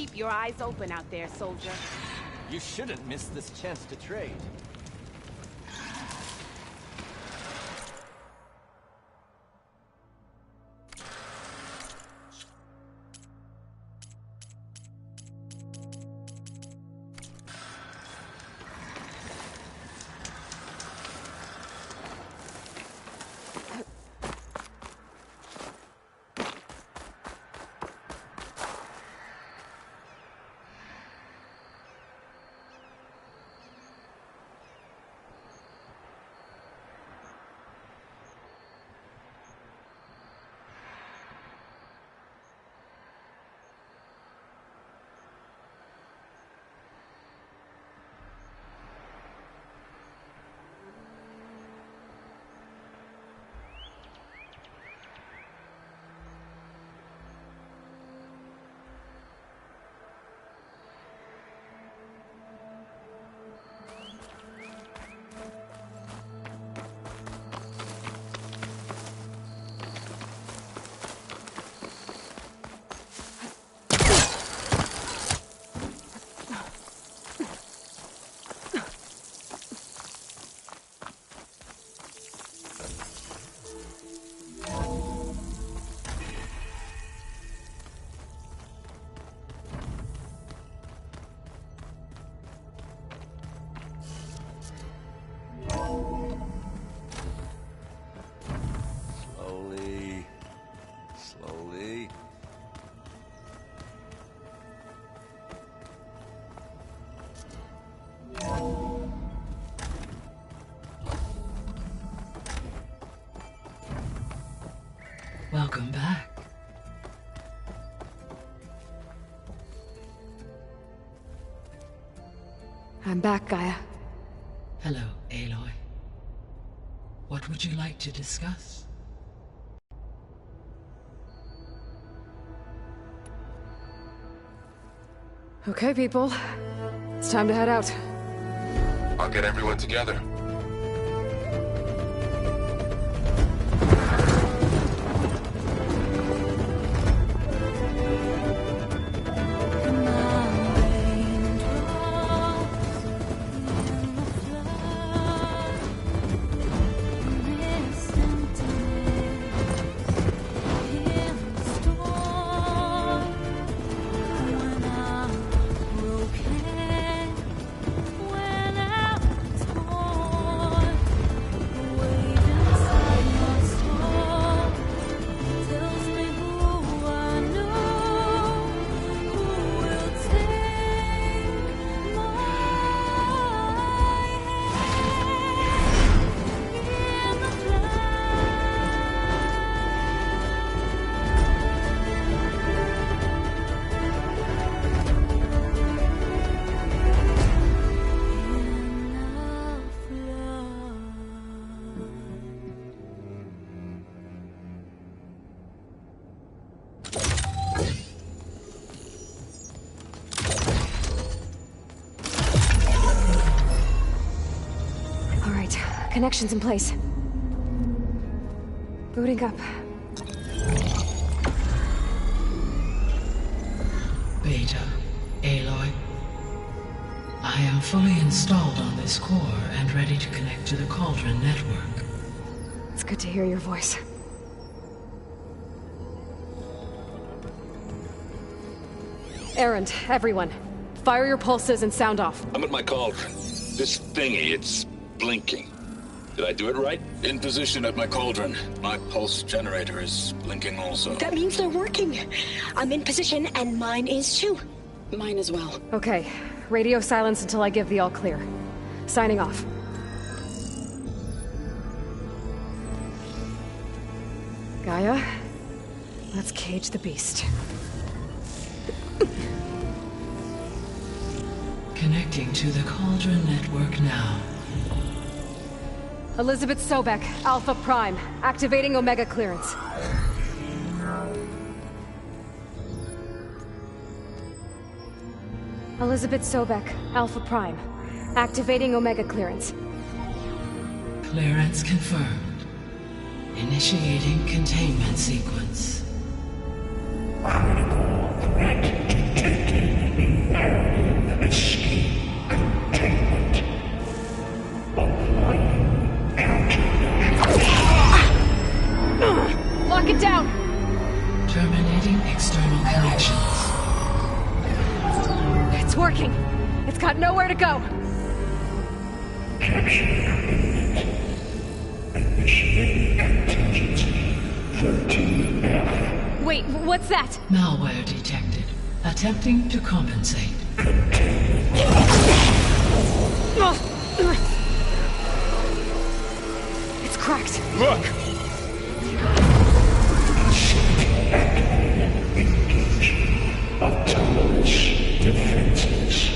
keep your eyes open out there, soldier. You shouldn't miss this chance to trade. Slowly. Welcome back. I'm back, Gaia. Hello, Aloy. What would you like to discuss? Okay, people. It's time to head out. I'll get everyone together. Connections in place. Booting up. Beta, Aloy. I am fully installed on this core and ready to connect to the Cauldron network. It's good to hear your voice. Erend, everyone. Fire your pulses and sound off. I'm at my cauldron. This thingy, it's blinking. Did I do it right? In position at my cauldron. My pulse generator is blinking also. That means they're working. I'm in position, and mine is too. Mine as well. Okay. Radio silence until I give the all clear. Signing off. Gaia, let's cage the beast. Connecting to the Cauldron network now. Elizabeth Sobek, Alpha Prime, activating Omega clearance. Elizabeth Sobek, Alpha Prime, activating Omega clearance. Clearance confirmed. Initiating containment sequence. Critical threat detected. got nowhere to go. Wait, what's that? Malware detected. Attempting to compensate. It's cracked. Look! Autonomous defenses.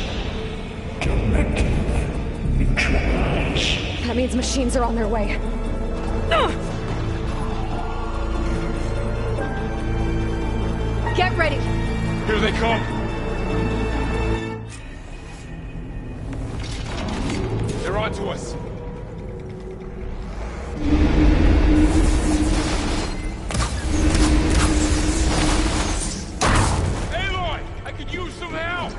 Directive neutralized. That means machines are on their way. Get ready. Here they come! They're onto us! Aloy! I could use some help!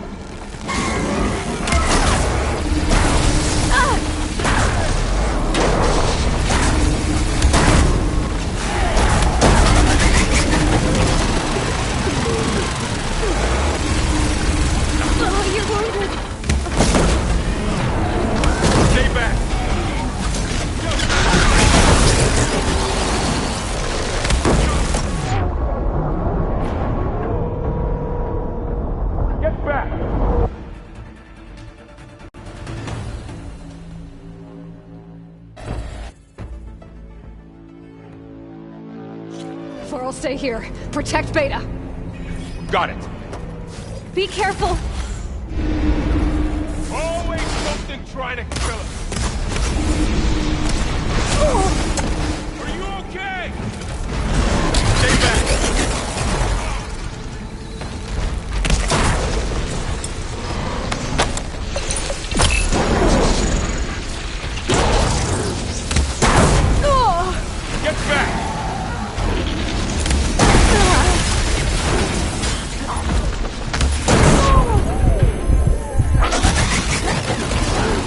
Oh, you're wounded. Stay back! Get back! For'll stay here. Protect Beta. Got it! Be careful. Always something trying to kill us! Are you okay? Stay back! Get back!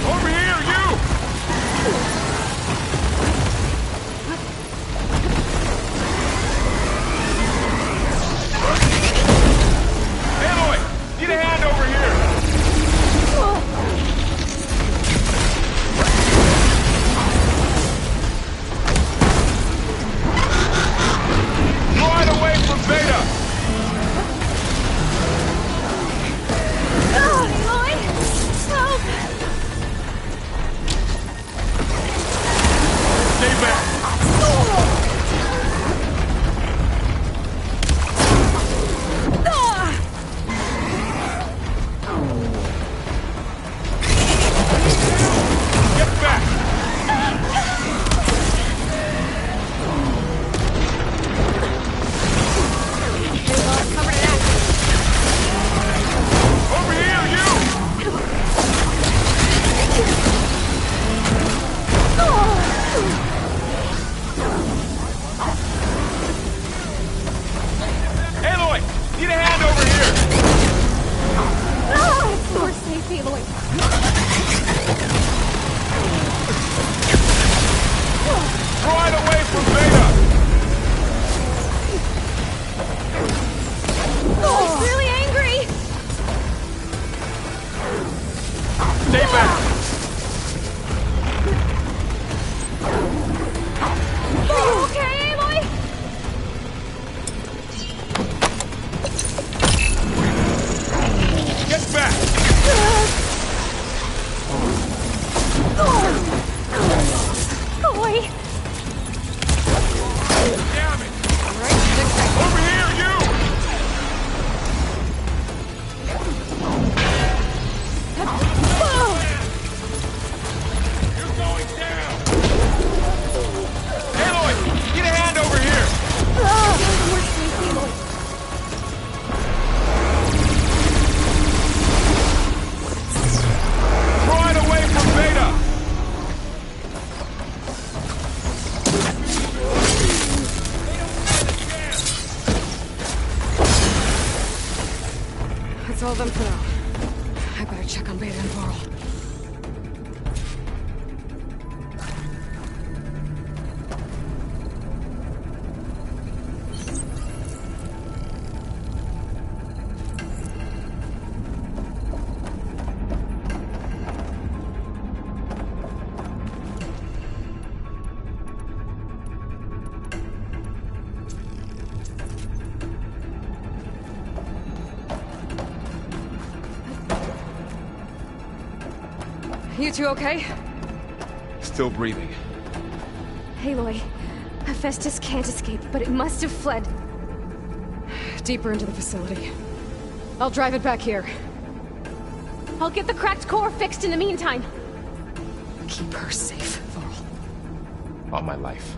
Over here, you! Aloy! Need a hand over here! Right away from Beta! Aloy! Help! Stay back! Get back! Over here, you! Aloy! Need a hand over here! We're safe, Aloy. Right away from Beta! He's really angry. Stay back! Are you okay, Aloy? Get back! Aloy! Damn it! Over here, you! You're going down! Aloy! Get a hand over here! We're safe, Aloy. Right away from Beta! That's all of them for now. I better check on Beta and Varl. You two okay? Still breathing. Aloy, Hephaestus can't escape, but it must have fled. Deeper into the facility. I'll drive it back here. I'll get the cracked core fixed in the meantime. Keep her safe, Varl. On my life.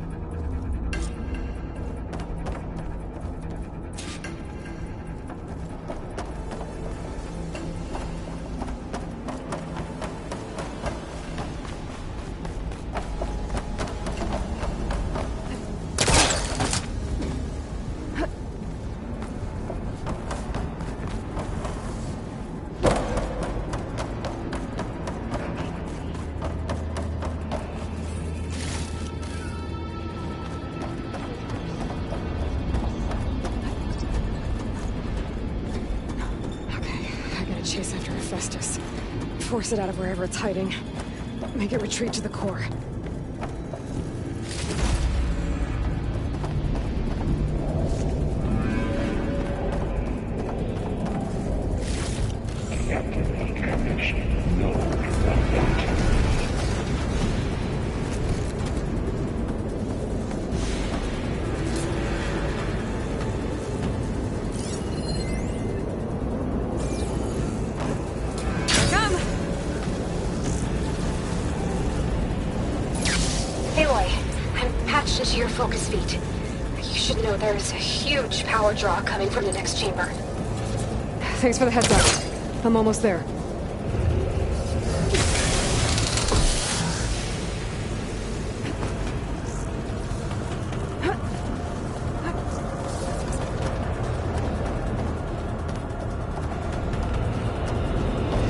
Chase after Hephaestus. Force it out of wherever it's hiding. Make it retreat to the core. Into your focus feed. You should know there's a huge power draw coming from the next chamber. Thanks for the heads up. I'm almost there.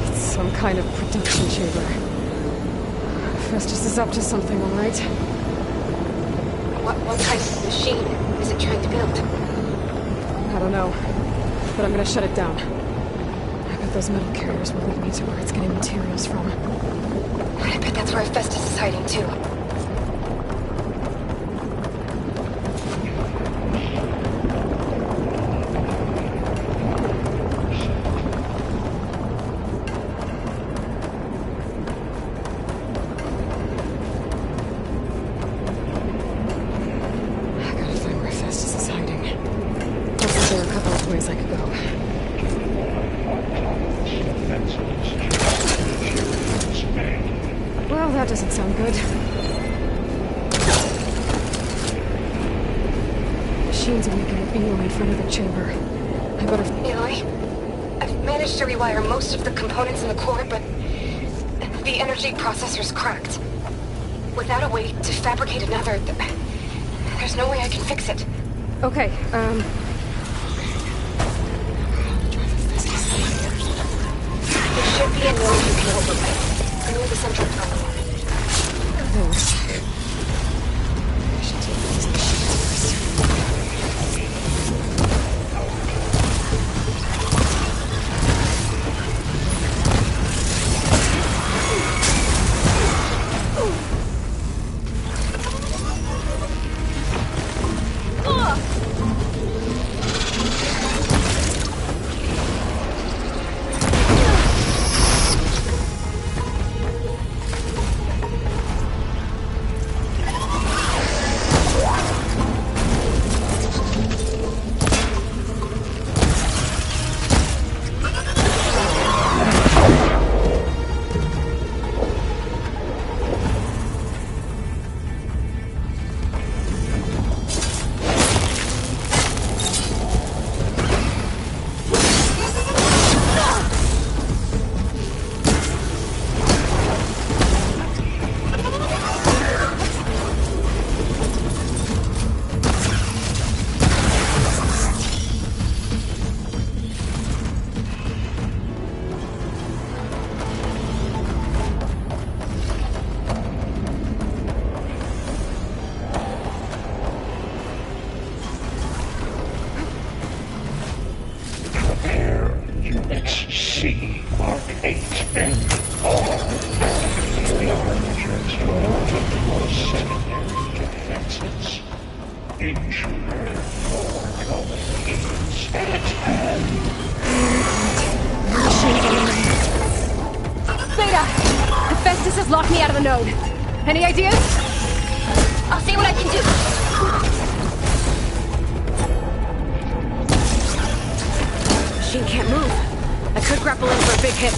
It's some kind of production chamber. Hephaestus is up to something, all right? What kind of machine is it trying to build? I don't know, but I'm gonna shut it down. I bet those metal carriers will lead me to where it's getting materials from. I bet that's where Hephaestus is hiding too. Well, that doesn't sound good. Machines are making an beeline in front of the chamber. I better... Aloy, I've managed to rewire most of the components in the core, but the energy processor's cracked. Without a way to fabricate another, there's no way I can fix it. Okay, There should be a node you can override. Near the central terminal. Thanks. I should take these machines just locked me out of the node. Any ideas? I'll see what I can do. Machine can't move. I could grapple in for a big hit.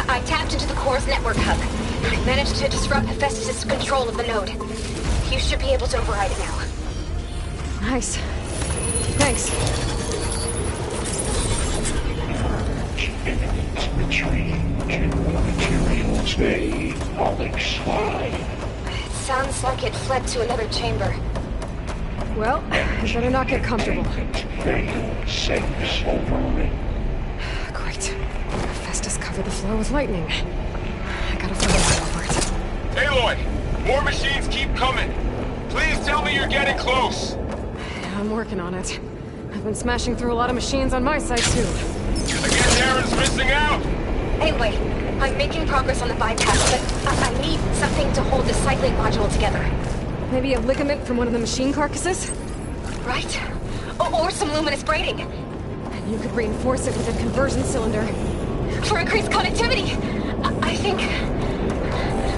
I tapped into the core's network hub. I managed to disrupt Hephaestus' control of the node. You should be able to override it now. Nice. Thanks. Materials they Alex fly. It sounds like it fled to another chamber. Well, I better not get comfortable. Fatal sense over. Great. Hephaestus covered the floor with lightning. I gotta find out over it. Aloy! More machines keep coming! Please tell me you're getting close! I'm working on it. I've been smashing through a lot of machines on my side, too. I guess Aaron's missing out! Anyway, I'm making progress on the bypass, but I need something to hold the cycling module together. Maybe a ligament from one of the machine carcasses? Right. Or some luminous braiding. And you could reinforce it with a conversion cylinder. For increased connectivity! I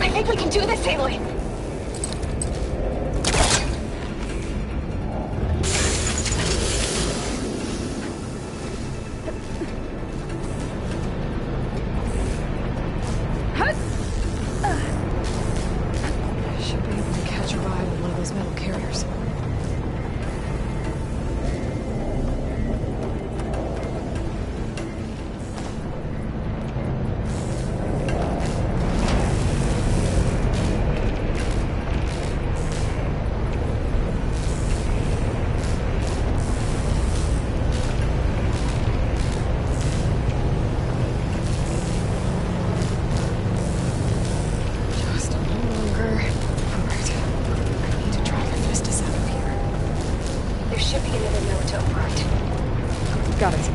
think we can do this, Aloy. Should be able to catch a ride on one of those metal carriers. Just a little longer. Alright. I need to drive Hephaestus out of here. There should be another node to override. Got it.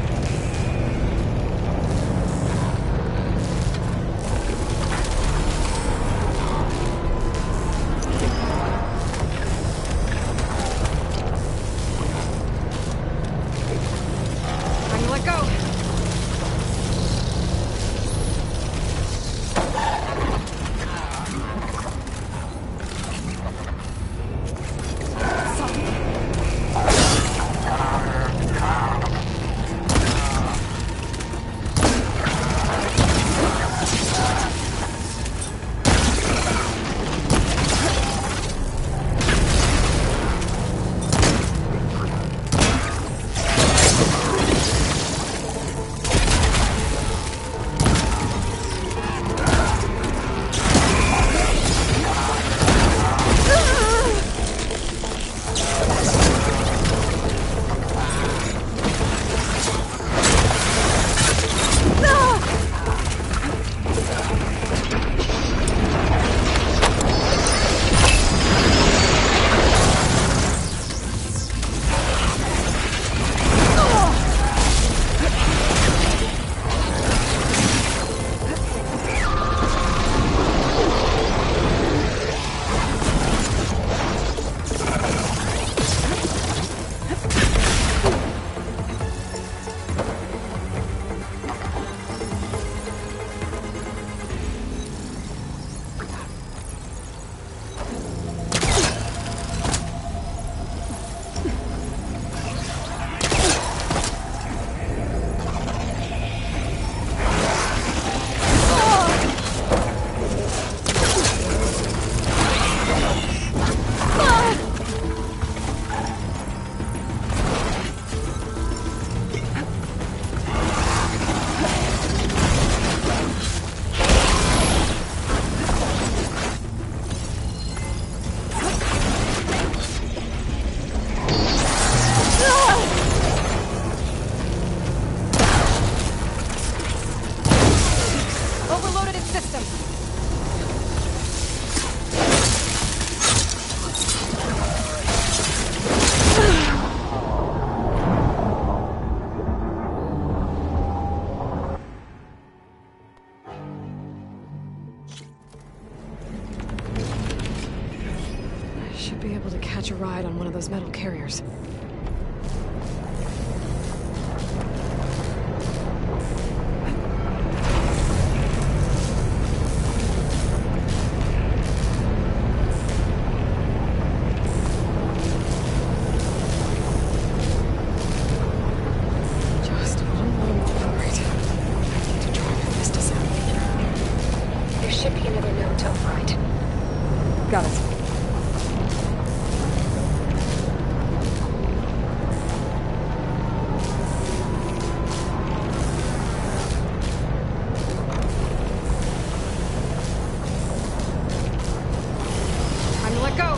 Should be able to catch a ride on one of those metal carriers. Just one more override. I need to drive Hephaestus out of here. There should be another node to override. Got it. Time to let go.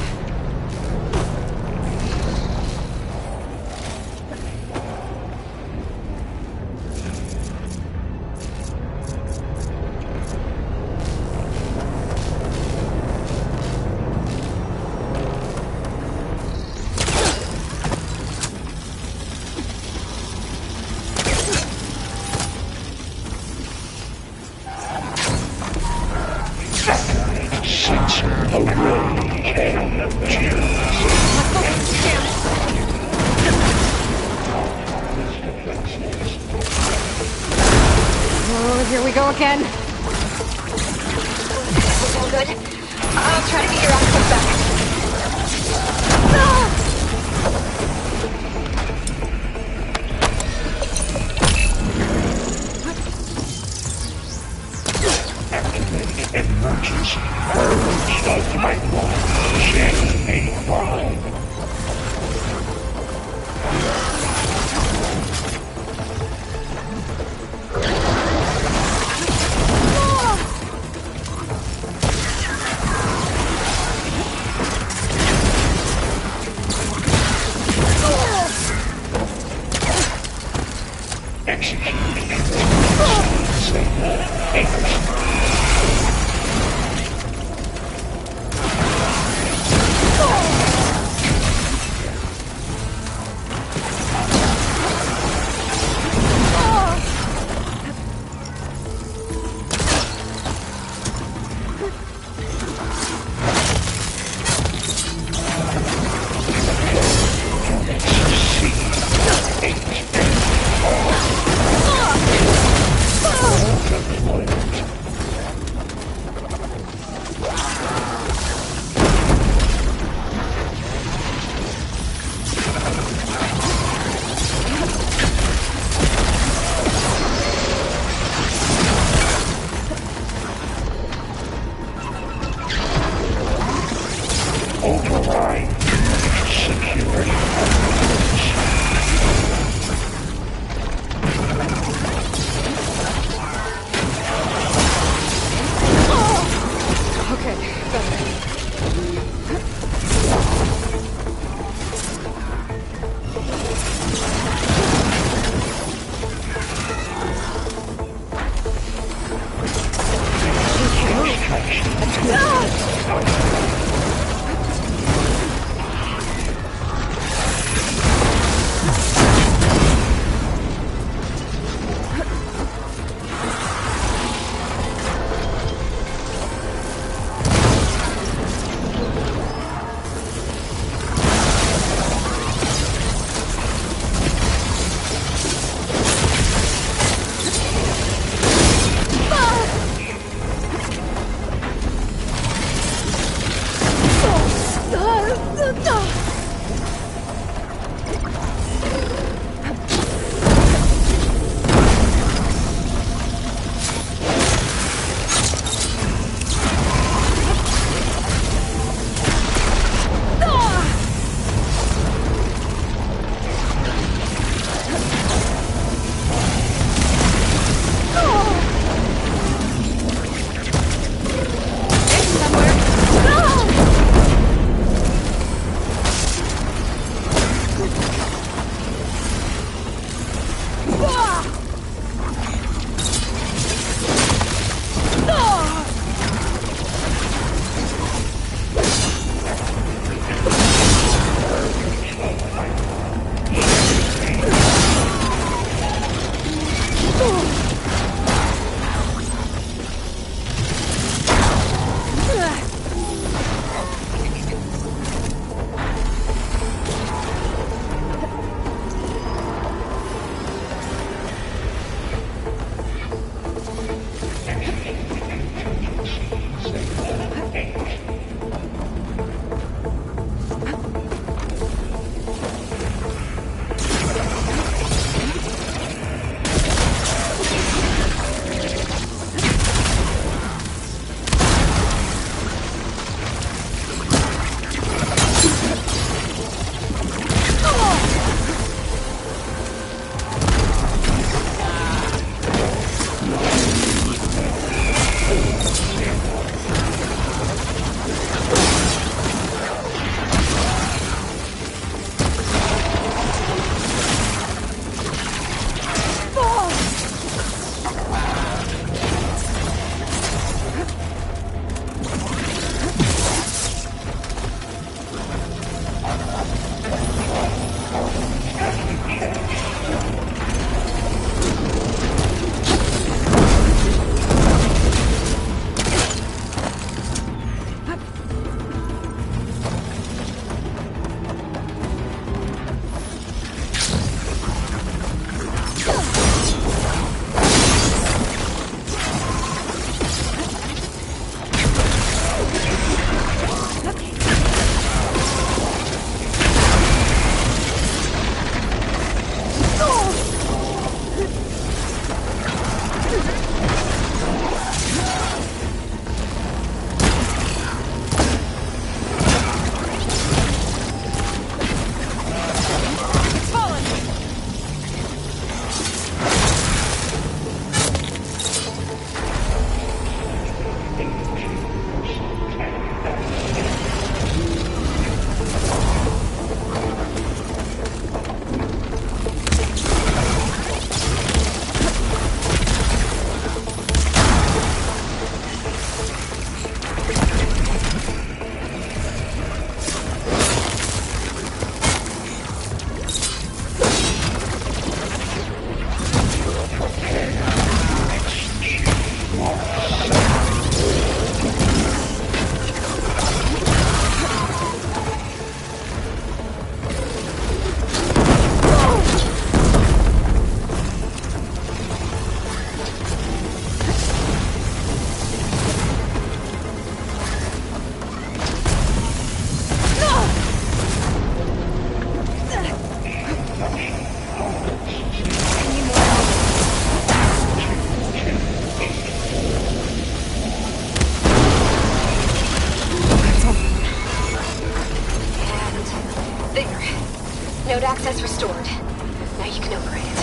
Oh, here we go again. It's all good. I'll try to get your output back. Emergency purge the pipeline. Chain 85. Override. Security. Okay, better. Node access restored. Now you can override it.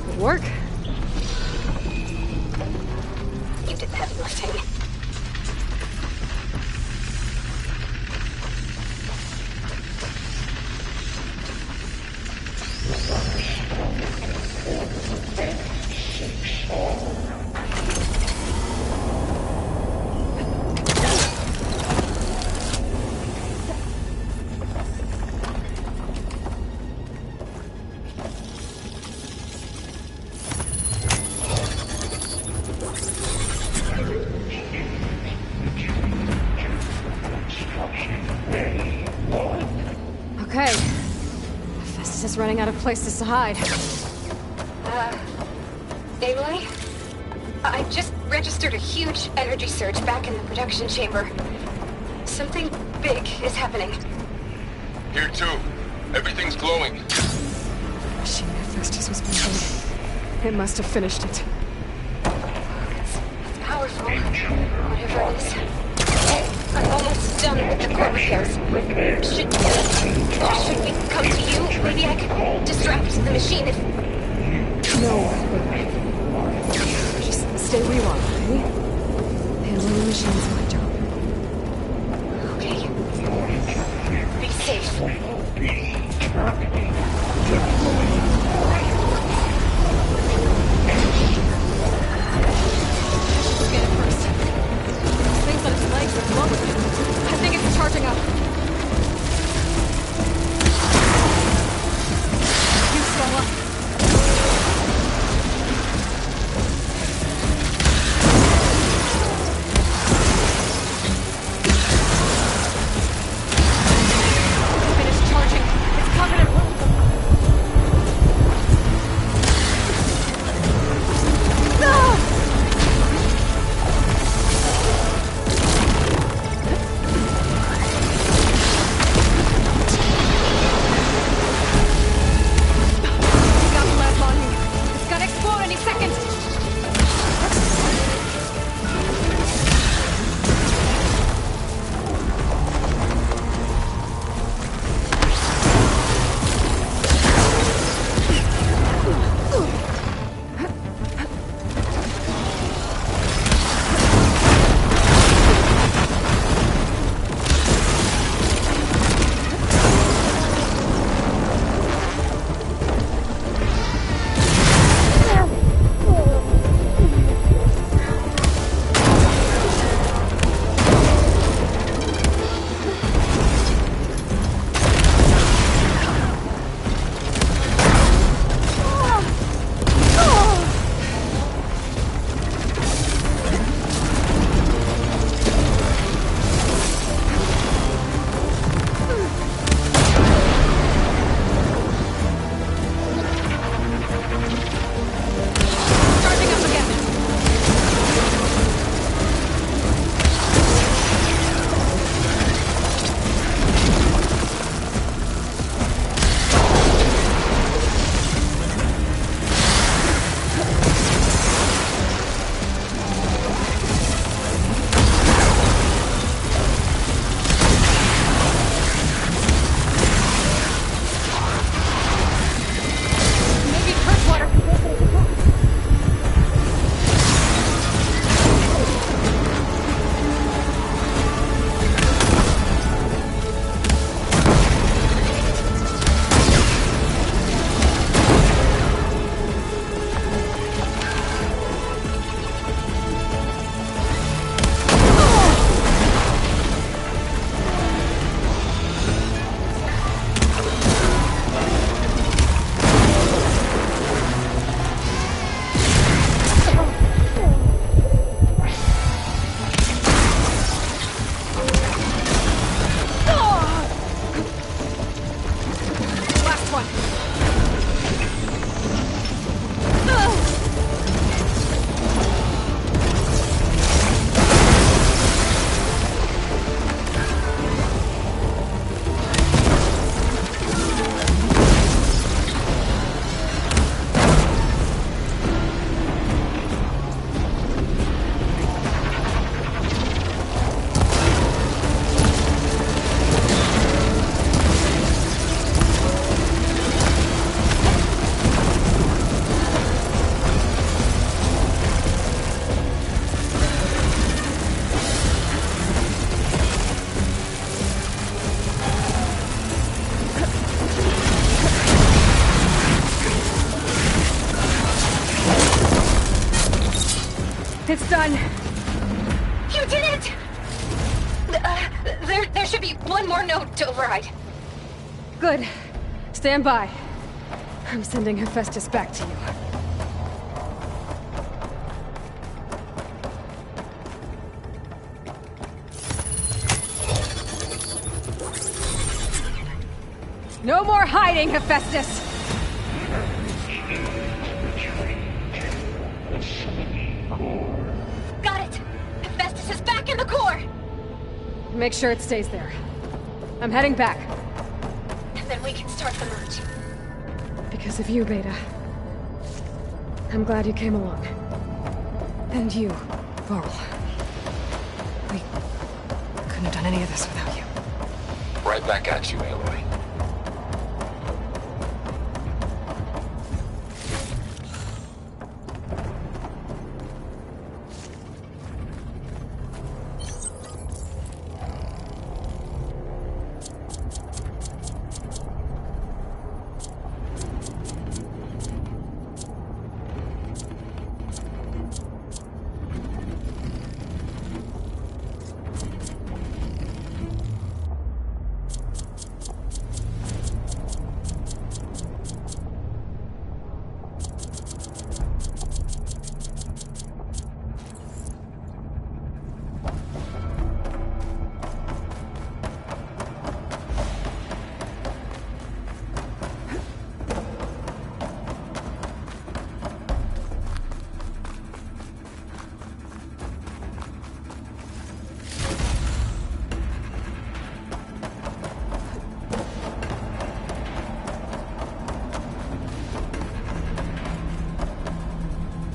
Good work. You did the heavy lifting. Okay. Festus is running out of places to hide. Aloy? I just registered a huge energy surge back in the production chamber. Something big is happening. Here too. Everything's glowing. The machine Festus was building. It must have finished it. It's powerful. Whatever it is. I'm almost done with the core repairs. Should we come to you? Maybe I could distract the machine if... No. Just stay where you are, okay? Handling the machine is my job. Okay. Be safe. Get it first. This thing's on its legs at the moment. I think it's charging up. You, Stella. Finish charging. It's Covenant. No! one more node to override. Good. Stand by. I'm sending Hephaestus back to you. No more hiding, Hephaestus! Got it! Hephaestus is back in the core! Make sure it stays there. I'm heading back. And then we can start the merge. Because of you, Beta. I'm glad you came along. And you, Varl. We couldn't have done any of this without you. Right back at you, Aloy.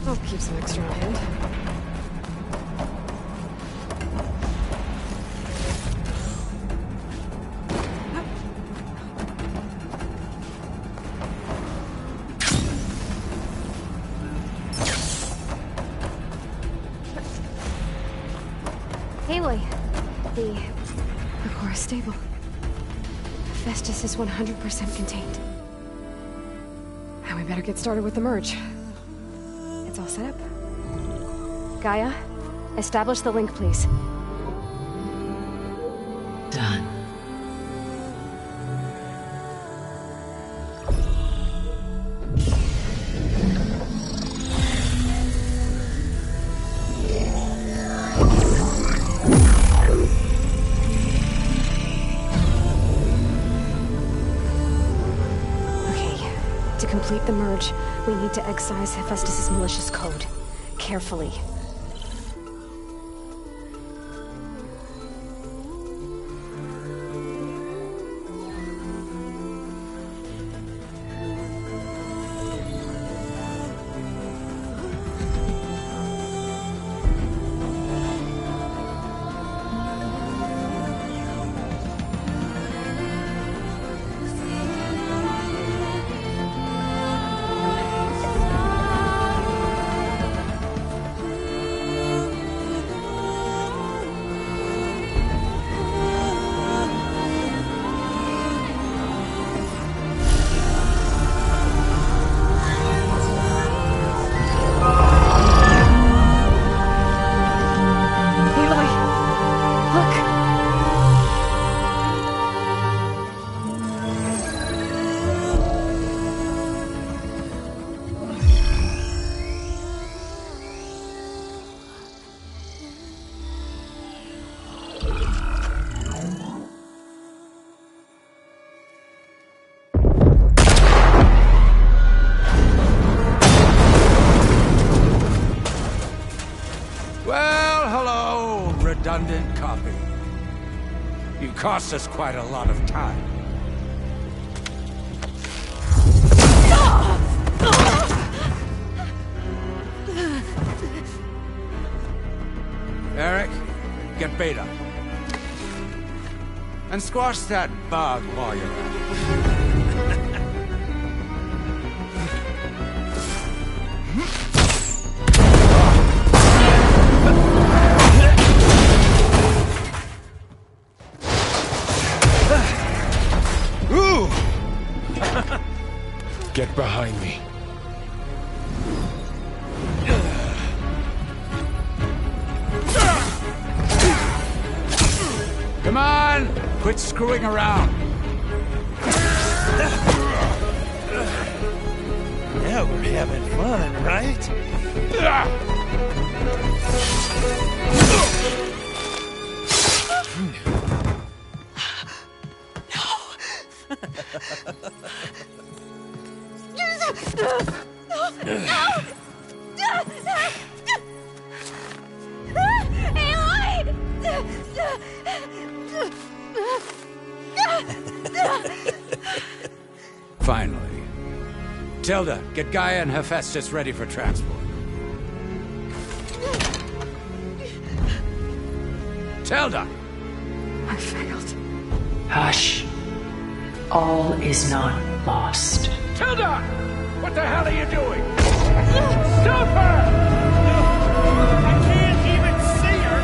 I'll keep some extra on hand. Aloy, the core is stable. Hephaestus is 100% contained. And we better get started with the merge. It's all set up. Gaia, establish the link, please. Done. To complete the merge, we need to excise Hephaestus' malicious code. Carefully. Well, hello, redundant copy. You cost us quite a lot of time. Eric, get Beta. And squash that bug while you're at it. Get behind me. Come on! man! Quit screwing around! Now we're having fun, right? Finally. Tilda, get Gaia and Hephaestus ready for transport. Tilda! I failed. Hush. All is not lost. Tilda! What the hell are you doing? Stop her! I can't even see her!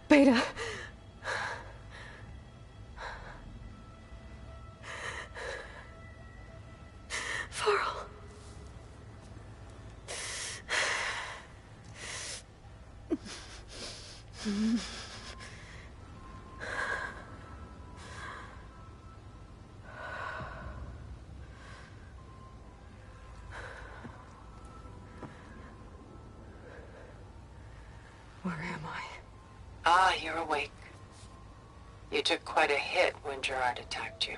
Beta. Varl. Where am I? Ah, you're awake. You took quite a hit when Gerard attacked you.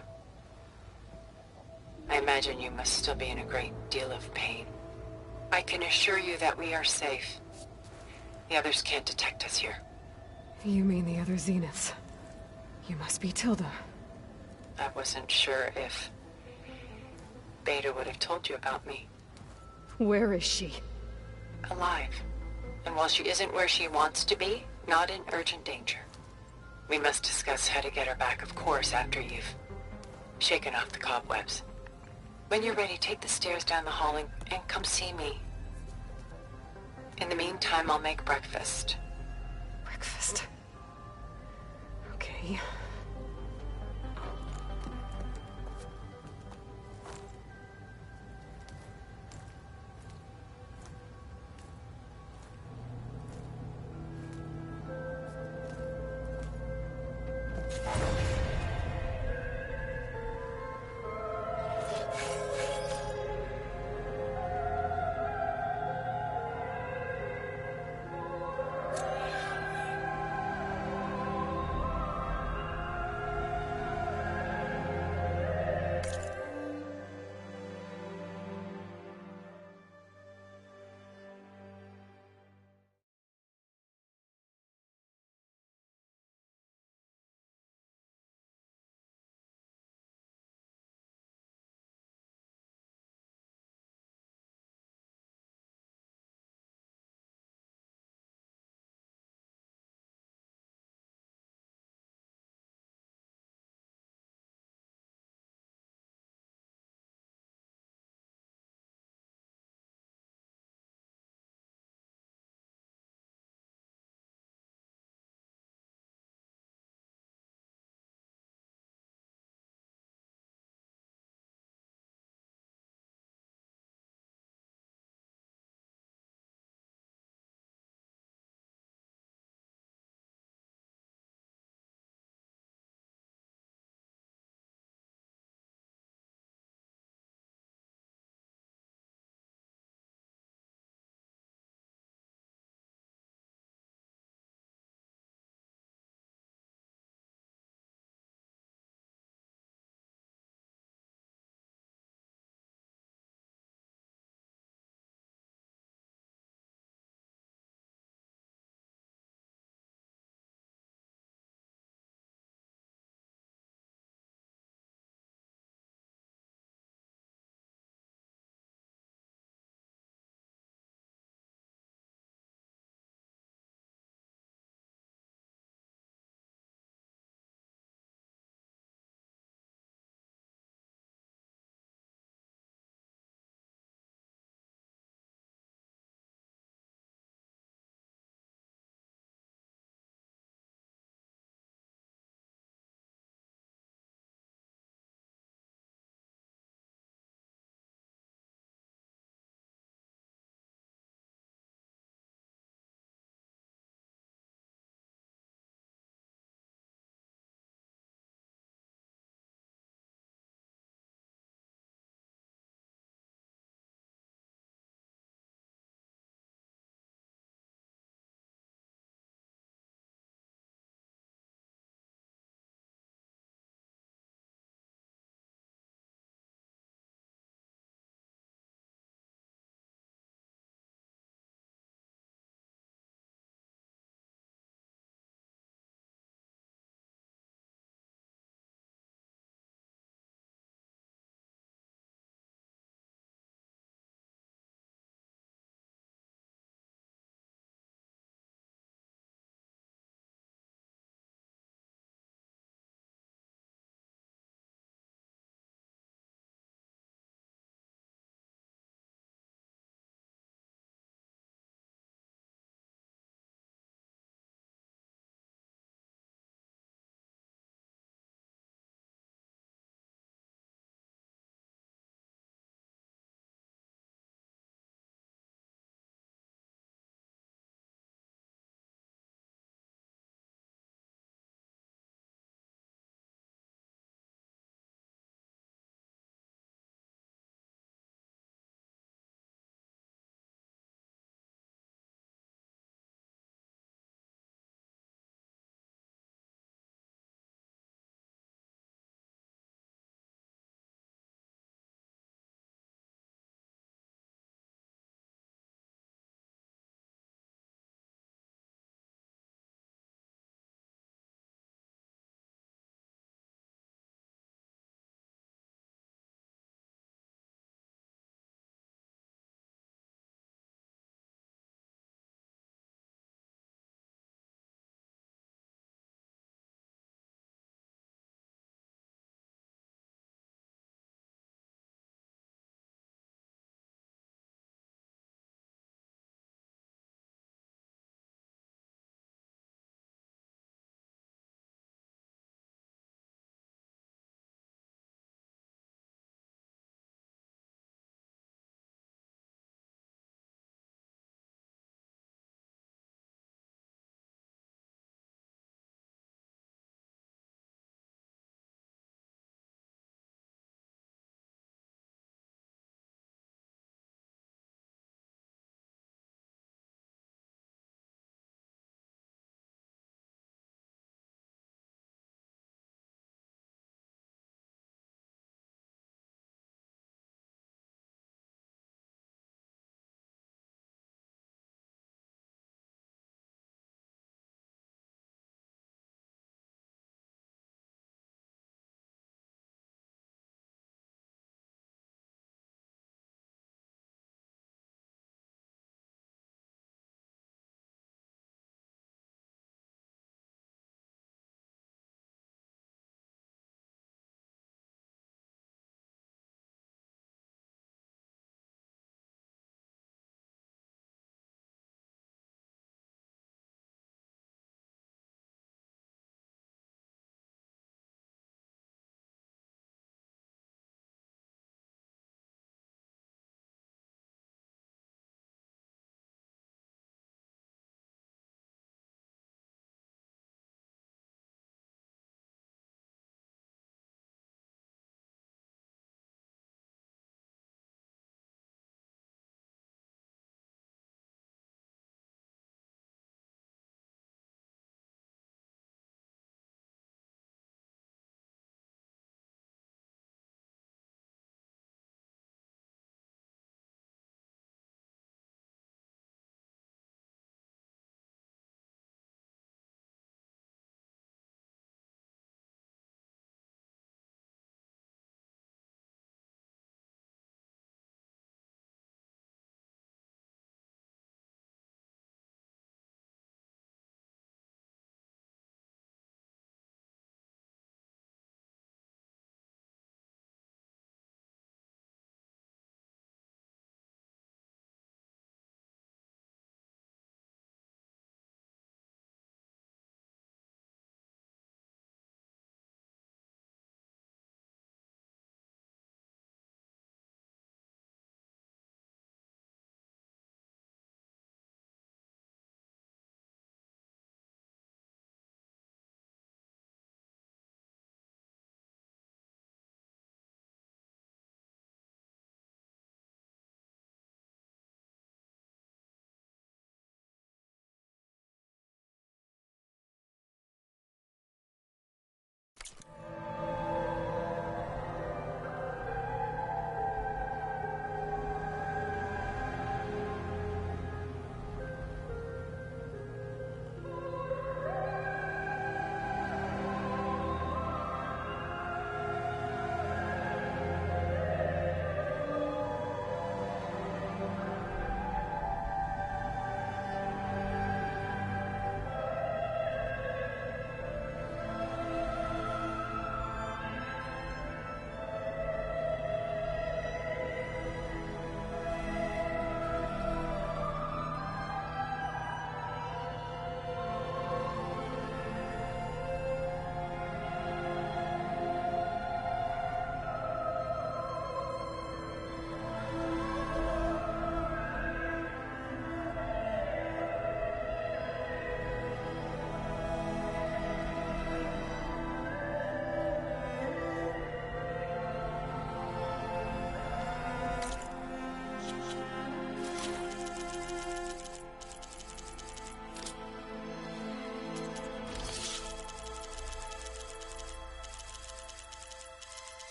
I imagine you must still be in a great deal of pain. I can assure you that we are safe. The others can't detect us here. You mean the other Zeniths? You must be Tilda. I wasn't sure if Beta would have told you about me. Where is she? Alive. And while she isn't where she wants to be, not in urgent danger. We must discuss how to get her back, of course, after you've shaken off the cobwebs. When you're ready, take the stairs down the hall and come see me. In the meantime, I'll make breakfast. Breakfast. Okay.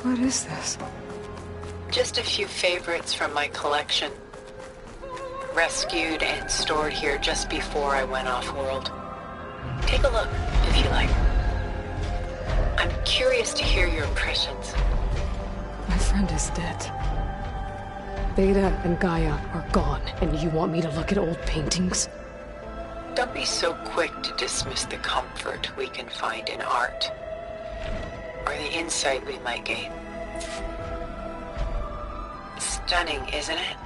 What is this? Just a few favorites from my collection. Rescued and stored here just before I went off-world. Take a look, if you like. I'm curious to hear your impressions. My friend is dead. Beta and Gaia are gone, and you want me to look at old paintings? Don't be so quick to dismiss the comfort we can find in art, or the insight we might gain. Stunning, isn't it?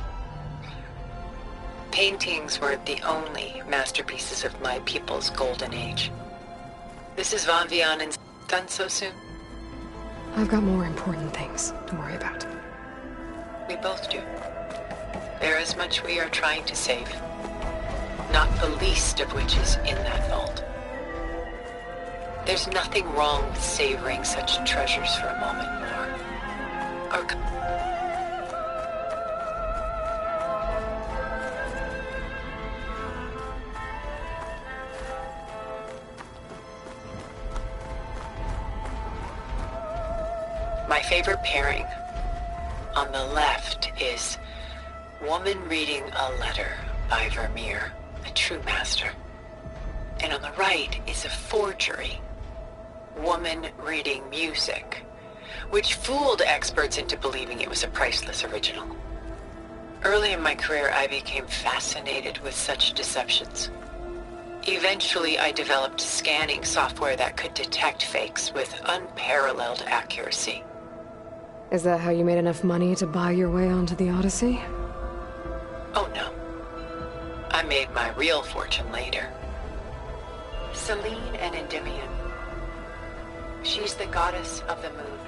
Paintings were the only masterpieces of my people's golden age. Mrs. Von Vianen's done so soon? I've got more important things to worry about. We both do. There is much we are trying to save. Not the least of which is in that vault. There's nothing wrong with savoring such treasures for a moment more. My favorite pairing on the left is Woman Reading a Letter by Vermeer, a true master. And on the right is a forgery, Woman Reading Music, which fooled experts into believing it was a priceless original. Early in my career, I became fascinated with such deceptions. Eventually, I developed scanning software that could detect fakes with unparalleled accuracy. Is that how you made enough money to buy your way onto the Odyssey? Oh no. I made my real fortune later. Selene and Endymion. She's the goddess of the moon,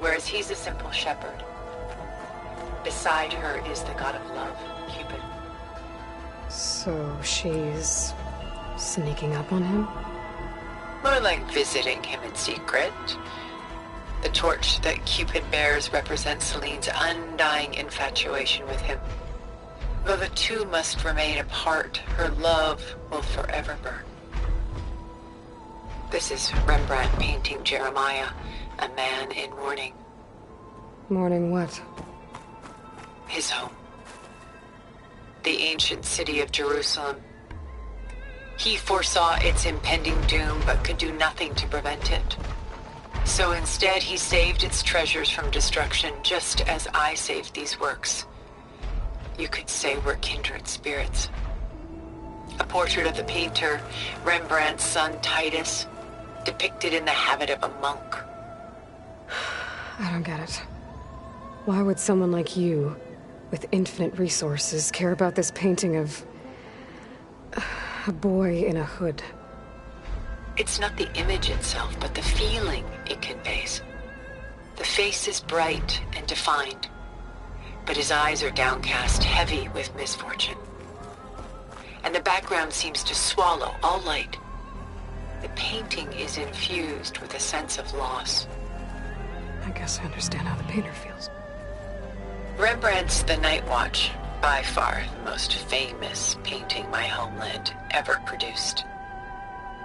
whereas he's a simple shepherd. Beside her is the god of love, Cupid. So she's sneaking up on him? More like visiting him in secret. The torch that Cupid bears represents Selene's undying infatuation with him. Though the two must remain apart, her love will forever burn. This is Rembrandt painting Jeremiah, a man in mourning. Mourning what? His home. The ancient city of Jerusalem. He foresaw its impending doom, but could do nothing to prevent it. So instead, he saved its treasures from destruction, just as I saved these works. You could say we're kindred spirits. A portrait of the painter, Rembrandt's son Titus, depicted in the habit of a monk. I don't get it. Why would someone like you, with infinite resources, care about this painting of a boy in a hood? It's not the image itself, but the feeling it conveys. The face is bright and defined, but his eyes are downcast, heavy with misfortune. And the background seems to swallow all light. The painting is infused with a sense of loss. I guess I understand how the painter feels. Rembrandt's The Night Watch, by far the most famous painting my homeland ever produced.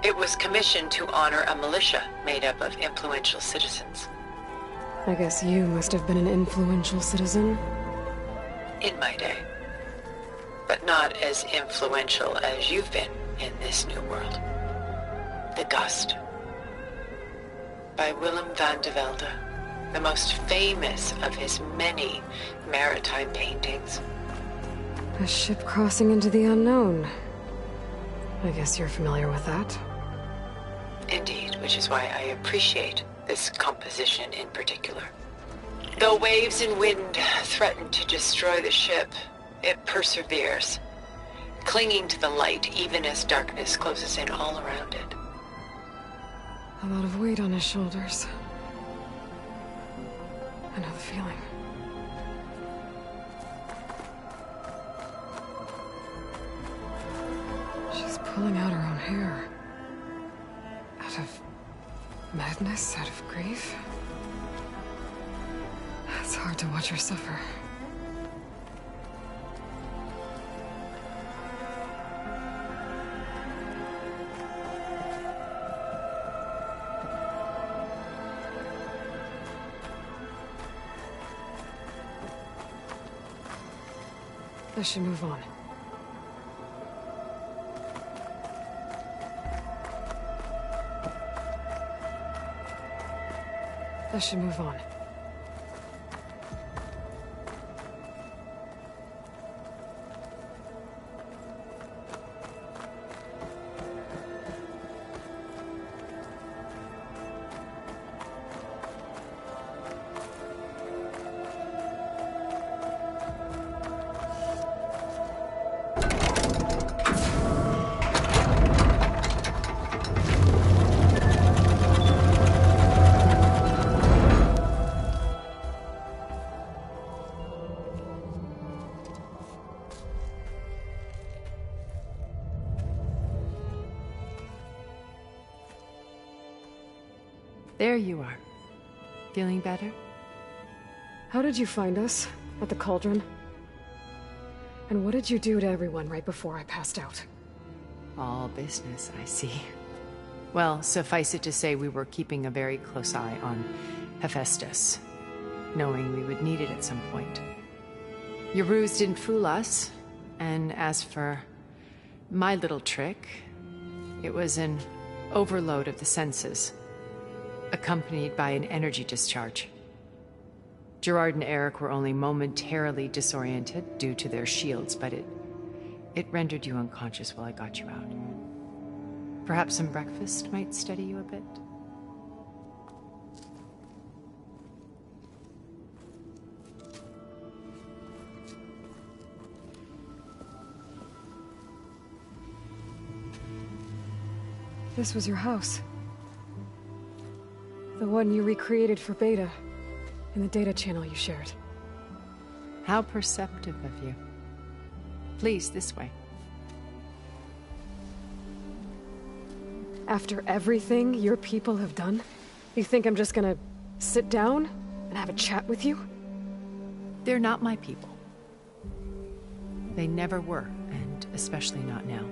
It was commissioned to honor a militia made up of influential citizens. I guess you must have been an influential citizen. In my day. But not as influential as you've been in this new world. The Gust. By Willem van de Velde, the most famous of his many maritime paintings. A ship crossing into the unknown. I guess you're familiar with that. Indeed, which is why I appreciate this composition in particular. Though waves and wind threaten to destroy the ship, it perseveres, clinging to the light even as darkness closes in all around it. A lot of weight on his shoulders. I know the feeling. She's pulling out her own hair. Out of madness, out of grief. It's hard to watch her suffer. I should move on. I should move on. There you are. Feeling better? How did you find us? At the Cauldron? And what did you do to everyone right before I passed out? All business, I see. Well, suffice it to say we were keeping a very close eye on Hephaestus, knowing we would need it at some point. Your ruse didn't fool us, and as for my little trick, it was an overload of the senses, accompanied by an energy discharge. Gerard and Eric were only momentarily disoriented due to their shields, but it rendered you unconscious while I got you out. Perhaps some breakfast might steady you a bit? This was your house. The one you recreated for Beta, in the data channel you shared. How perceptive of you. Please, this way. After everything your people have done, you think I'm just gonna sit down and have a chat with you? They're not my people. They never were, and especially not now.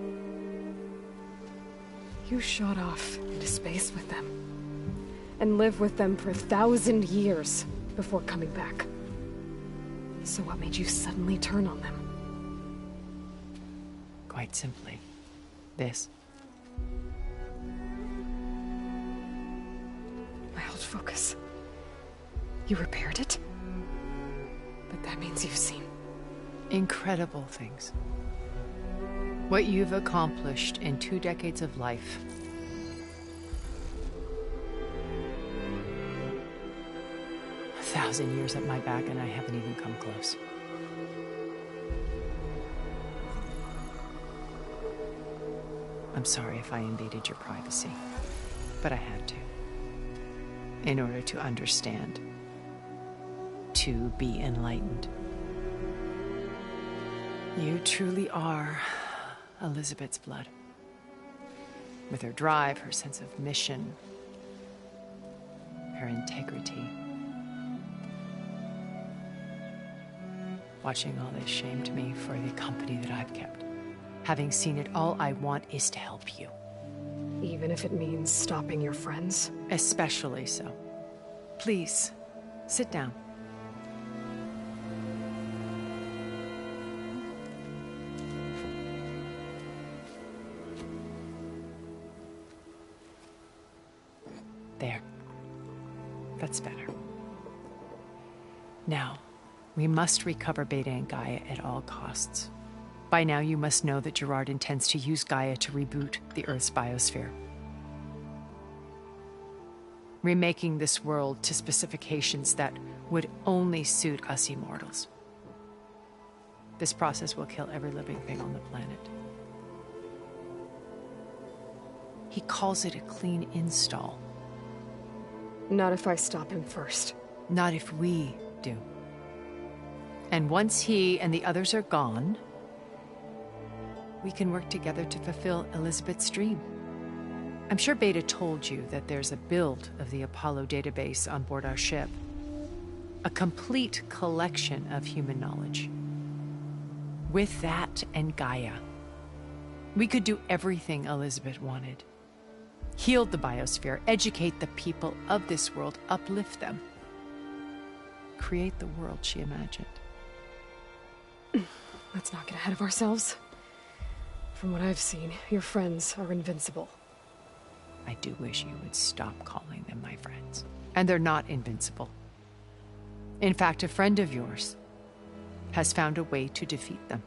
You shot off into space with them, and lived with them for 1,000 years before coming back. So what made you suddenly turn on them? Quite simply, this. My old focus. You repaired it? But that means you've seen... incredible things. What you've accomplished in 2 decades of life. A 1,000 years at my back and I haven't even come close. I'm sorry if I invaded your privacy, but I had to. In order to understand. To be enlightened. You truly are Elizabeth's blood. With her drive, her sense of mission, her integrity. Watching all this shamed me for the company that I've kept. Having seen it, all I want is to help you. Even if it means stopping your friends? Especially so. Please, sit down. There. That's better. Now, we must recover Beta and Gaia at all costs. By now, you must know that Gerard intends to use Gaia to reboot the Earth's biosphere. Remaking this world to specifications that would only suit us immortals. This process will kill every living thing on the planet. He calls it a clean install. Not if I stop him first. Not if we do. And once he and the others are gone, we can work together to fulfill Elizabeth's dream. I'm sure Beta told you that there's a build of the Apollo database on board our ship. A complete collection of human knowledge. With that and Gaia, we could do everything Elizabeth wanted. Heal the biosphere, educate the people of this world, uplift them. Create the world she imagined. Let's not get ahead of ourselves. From what I've seen, your friends are invincible. I do wish you would stop calling them my friends. And they're not invincible. In fact, a friend of yours has found a way to defeat them.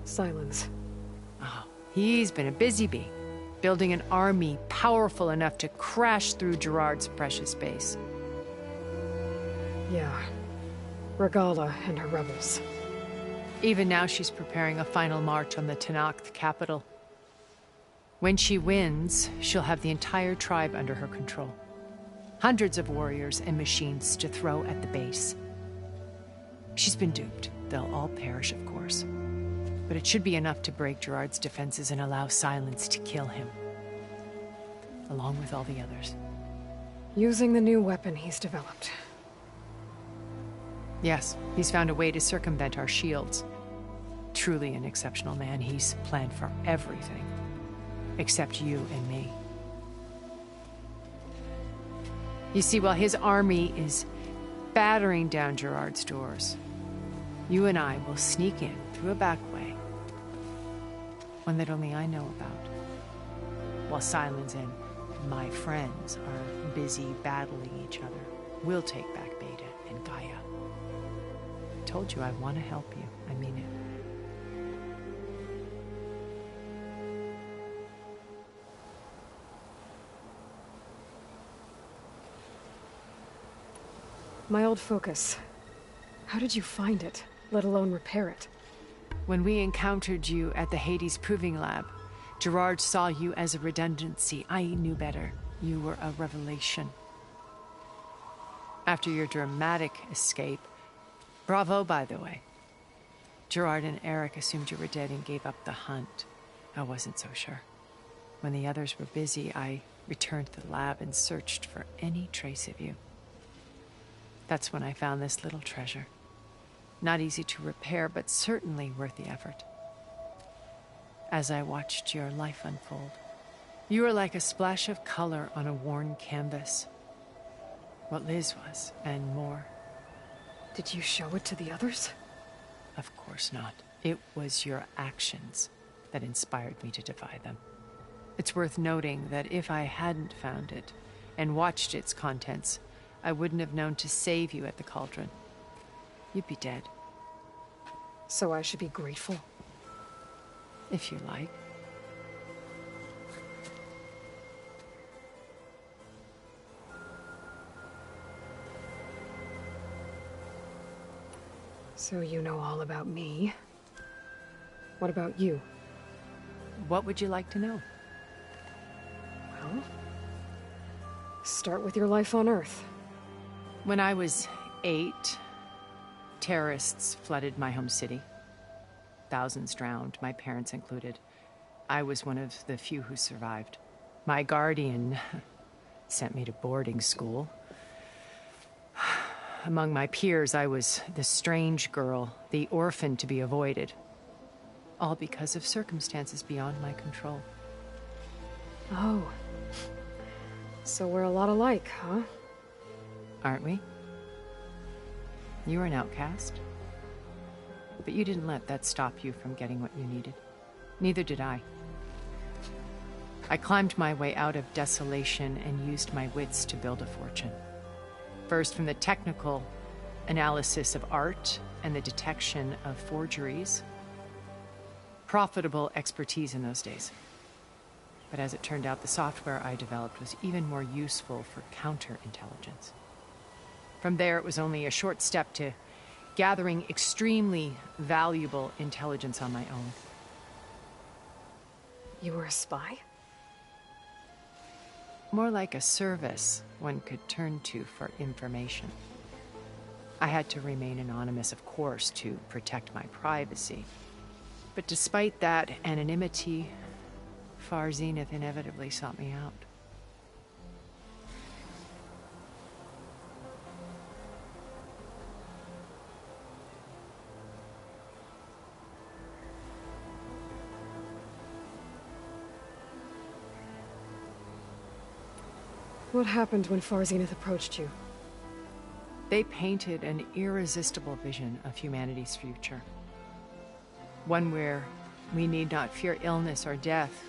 Silence. Oh, he's been a busy bee, building an army powerful enough to crash through Gerard's precious base. Yeah. Regala and her rebels. Even now she's preparing a final march on the Tenakth capital. When she wins, she'll have the entire tribe under her control. Hundreds of warriors and machines to throw at the base. She's been duped. They'll all perish, of course. But it should be enough to break Gerard's defenses and allow Silence to kill him. Along with all the others. Using the new weapon he's developed. Yes, he's found a way to circumvent our shields. Truly an exceptional man. He's planned for everything. Except you and me. You see, while his army is battering down Gerard's doors, you and I will sneak in through a back way. One that only I know about. While Silence and my friends are busy battling each other, we'll take back Beta and Gaia. I told you I want to help you. I mean it. My old focus. How did you find it, let alone repair it? When we encountered you at the Hades Proving Lab, Gerard saw you as a redundancy. I knew better. You were a revelation. After your dramatic escape, bravo, by the way. Gerard and Eric assumed you were dead and gave up the hunt. I wasn't so sure. When the others were busy, I returned to the lab and searched for any trace of you. That's when I found this little treasure. Not easy to repair, but certainly worth the effort. As I watched your life unfold, you were like a splash of color on a worn canvas. What Liz was, and more. Did you show it to the others? Of course not. It was your actions that inspired me to defy them. It's worth noting that if I hadn't found it and watched its contents, I wouldn't have known to save you at the Cauldron. You'd be dead. So I should be grateful? If you like. So you know all about me. What about you? What would you like to know? Well, start with your life on Earth. When I was 8, terrorists flooded my home city. Thousands drowned, my parents included. I was one of the few who survived. My guardian sent me to boarding school. Among my peers, I was the strange girl, the orphan to be avoided. All because of circumstances beyond my control. Oh. So we're a lot alike, huh? Aren't we? You were an outcast. But you didn't let that stop you from getting what you needed. Neither did I. I climbed my way out of desolation and used my wits to build a fortune. First, from the technical analysis of art and the detection of forgeries. Profitable expertise in those days. But as it turned out, the software I developed was even more useful for counterintelligence. From there, it was only a short step to gathering extremely valuable intelligence on my own. You were a spy? More like a service one could turn to for information. I had to remain anonymous, of course, to protect my privacy. But despite that anonymity, Far Zenith inevitably sought me out. What happened when Far Zenith approached you? They painted an irresistible vision of humanity's future. One where we need not fear illness or death,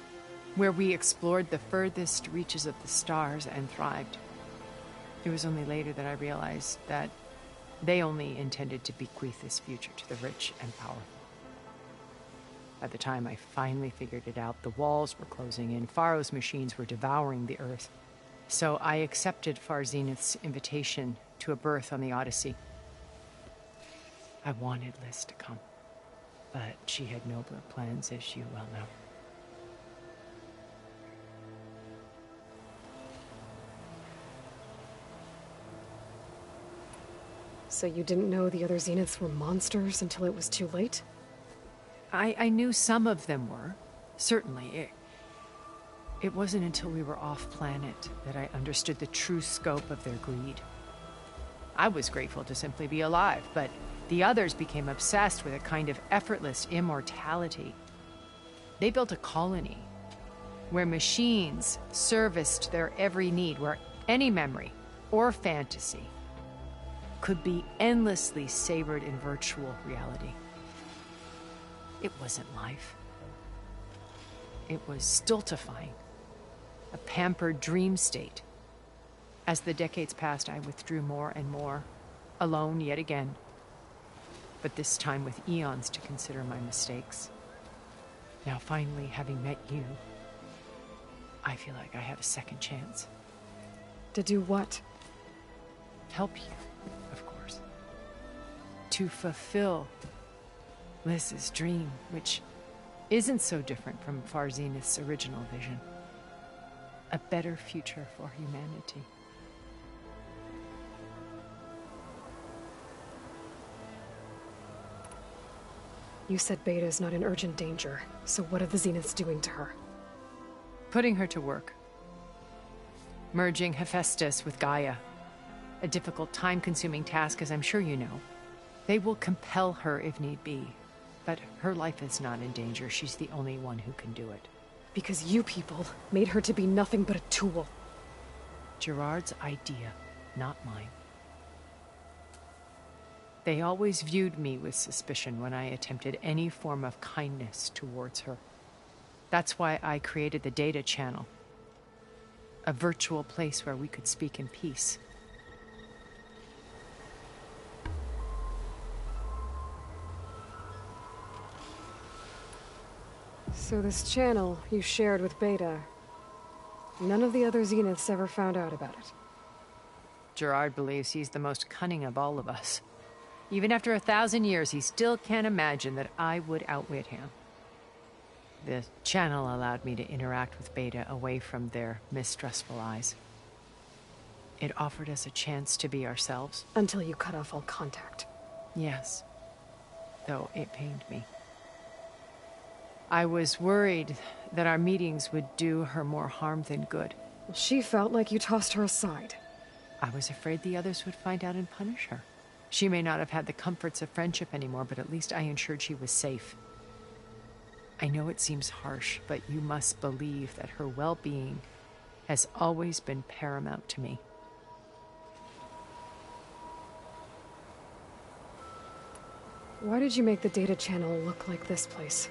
where we explored the furthest reaches of the stars and thrived. It was only later that I realized that they only intended to bequeath this future to the rich and powerful. By the time I finally figured it out, the walls were closing in, Pharaoh's machines were devouring the Earth. So I accepted Far Zenith's invitation to a berth on the Odyssey. I wanted Liz to come, but she had nobler plans, as you well know. So you didn't know the other Zeniths were monsters until it was too late? I knew some of them were, certainly. It wasn't until we were off-planet that I understood the true scope of their greed. I was grateful to simply be alive, but the others became obsessed with a kind of effortless immortality. They built a colony where machines serviced their every need, where any memory or fantasy could be endlessly savored in virtual reality. It wasn't life. It was stultifying, a pampered dream state. As the decades passed, I withdrew more and more, alone yet again, but this time with eons to consider my mistakes. Now finally, having met you, I feel like I have a second chance. To do what? Help you, of course. To fulfill Liz's dream, which isn't so different from Far Zenith's original vision. A better future for humanity. You said Beta's not in urgent danger, so what are the Zeniths doing to her? Putting her to work. Merging Hephaestus with Gaia. A difficult, time-consuming task, as I'm sure you know. They will compel her if need be. But her life is not in danger. She's the only one who can do it. Because you people made her to be nothing but a tool. Gerard's idea, not mine. They always viewed me with suspicion when I attempted any form of kindness towards her. That's why I created the data channel. A virtual place where we could speak in peace. So this channel you shared with Beta, none of the other Zeniths ever found out about it? Gerard believes he's the most cunning of all of us. Even after 1,000 years, he still can't imagine that I would outwit him. The channel allowed me to interact with Beta away from their mistrustful eyes. It offered us a chance to be ourselves. Until you cut off all contact. Yes. Though it pained me. I was worried that our meetings would do her more harm than good. Well, she felt like you tossed her aside. I was afraid the others would find out and punish her. She may not have had the comforts of friendship anymore, but at least I ensured she was safe. I know it seems harsh, but you must believe that her well-being has always been paramount to me. Why did you make the data channel look like this place?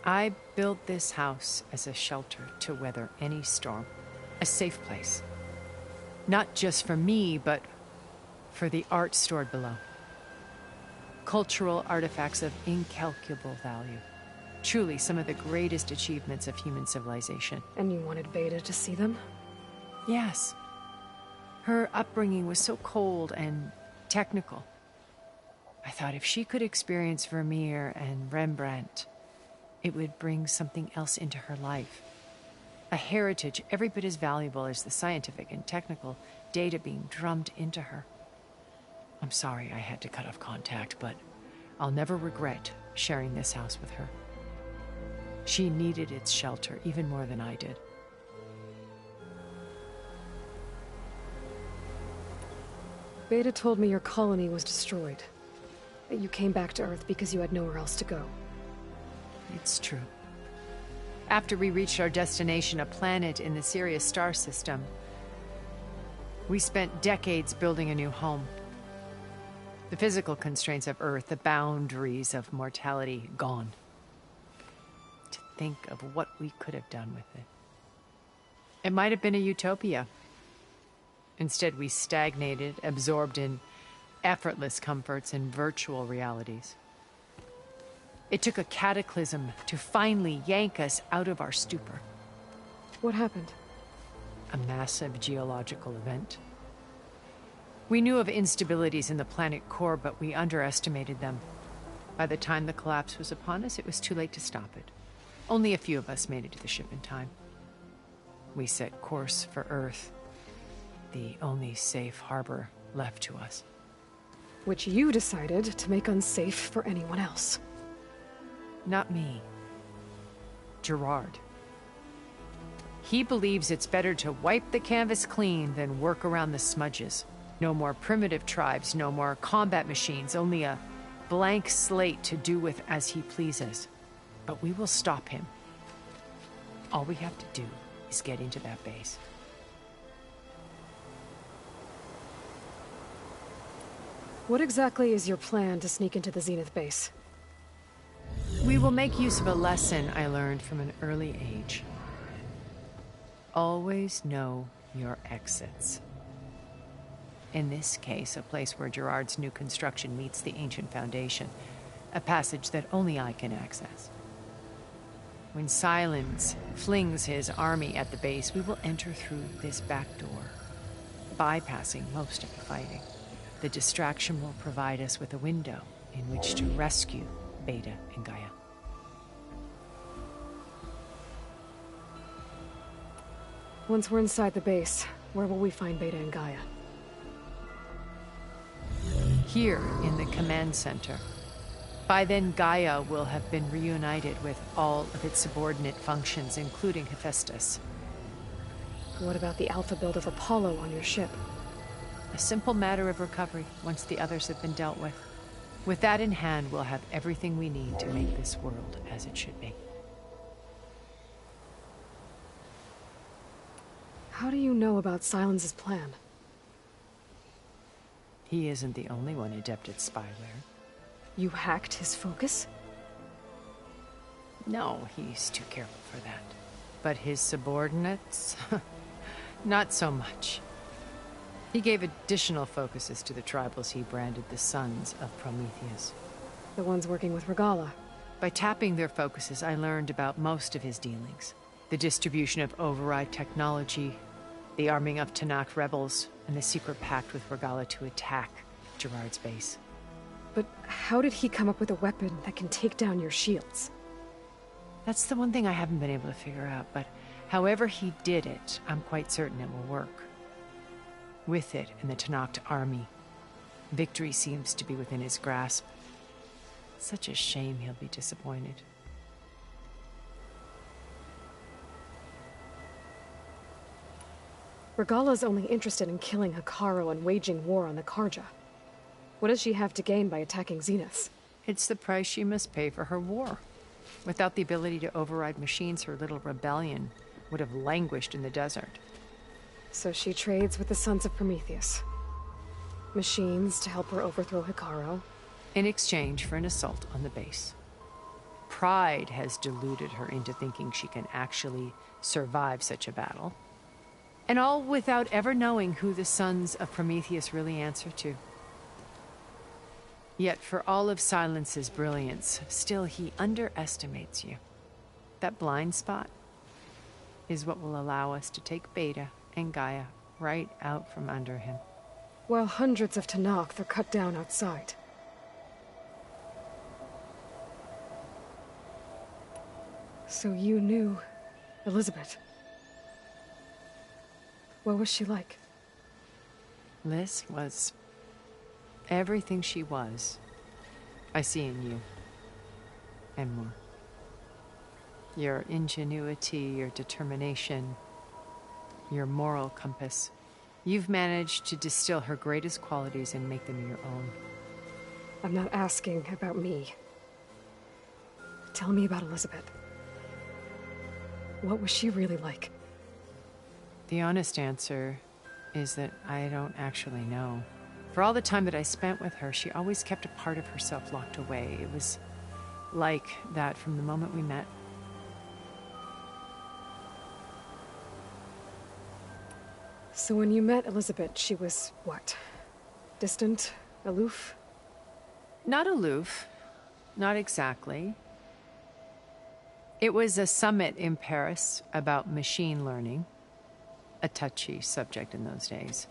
I built this house as a shelter to weather any storm. A safe place. Not just for me, but for the art stored below. Cultural artifacts of incalculable value. Truly some of the greatest achievements of human civilization. And you wanted Beta to see them? Yes. Her upbringing was so cold and technical. I thought if she could experience Vermeer and Rembrandt, it would bring something else into her life. A heritage every bit as valuable as the scientific and technical data being drummed into her. I'm sorry I had to cut off contact, but I'll never regret sharing this house with her. She needed its shelter even more than I did. Beta told me your colony was destroyed. That you came back to Earth because you had nowhere else to go. It's true. After we reached our destination, a planet in the Sirius star system, we spent decades building a new home. The physical constraints of Earth, the boundaries of mortality, gone. To think of what we could have done with it. It might have been a utopia. Instead, we stagnated, absorbed in effortless comforts and virtual realities. It took a cataclysm to finally yank us out of our stupor. What happened? A massive geological event. We knew of instabilities in the planet core, but we underestimated them. By the time the collapse was upon us, it was too late to stop it. Only a few of us made it to the ship in time. We set course for Earth, the only safe harbor left to us. Which you decided to make unsafe for anyone else. Not me. Gerard. He believes it's better to wipe the canvas clean than work around the smudges. No more primitive tribes, no more combat machines, only a blank slate to do with as he pleases. But we will stop him. All we have to do is get into that base. What exactly is your plan to sneak into the Zenith base? We will make use of a lesson I learned from an early age. Always know your exits. In this case, a place where Gerard's new construction meets the ancient foundation. A passage that only I can access. When Silence flings his army at the base, we will enter through this back door, bypassing most of the fighting. The distraction will provide us with a window in which to rescue Beta and Gaia. Once we're inside the base, where will we find Beta and Gaia? Here in the command center. By then, Gaia will have been reunited with all of its subordinate functions, including Hephaestus. What about the alpha build of Apollo on your ship? A simple matter of recovery once the others have been dealt with. With that in hand, we'll have everything we need to make this world as it should be. How do you know about Silence's plan? He isn't the only one adept at spyware. You hacked his focus? No, he's too careful for that. But his subordinates? Not so much. He gave additional focuses to the tribals he branded the Sons of Prometheus. The ones working with Regalla. By tapping their focuses, I learned about most of his dealings. The distribution of override technology, the arming of Tanakh rebels, and the secret pact with Regalla to attack Gerard's base. But how did he come up with a weapon that can take down your shields? That's the one thing I haven't been able to figure out, but however he did it, I'm quite certain it will work. With it and the Tanakh army, victory seems to be within his grasp. Such a shame he'll be disappointed. Regalla's only interested in killing Hekarro and waging war on the Karja. What does she have to gain by attacking Zenith? It's the price she must pay for her war. Without the ability to override machines, her little rebellion would have languished in the desert. So she trades with the Sons of Prometheus. Machines to help her overthrow Hekarro. In exchange for an assault on the base. Pride has deluded her into thinking she can actually survive such a battle. And all without ever knowing who the Sons of Prometheus really answer to. Yet for all of Silence's brilliance, still he underestimates you. That blind spot is what will allow us to take Beta and Gaia right out from under him. While hundreds of Tanakh are cut down outside. So you knew Elizabeth. What was she like? Liz was everything she was. I see in you. And more. Your ingenuity, your determination, your moral compass. You've managed to distill her greatest qualities and make them your own. I'm not asking about me. Tell me about Elizabeth. What was she really like? The honest answer is that I don't actually know. For all the time that I spent with her, she always kept a part of herself locked away. It was like that from the moment we met. So when you met Elizabeth, she was what? Distant? Aloof? Not aloof. Not exactly. It was a summit in Paris about machine learning, a touchy subject in those days,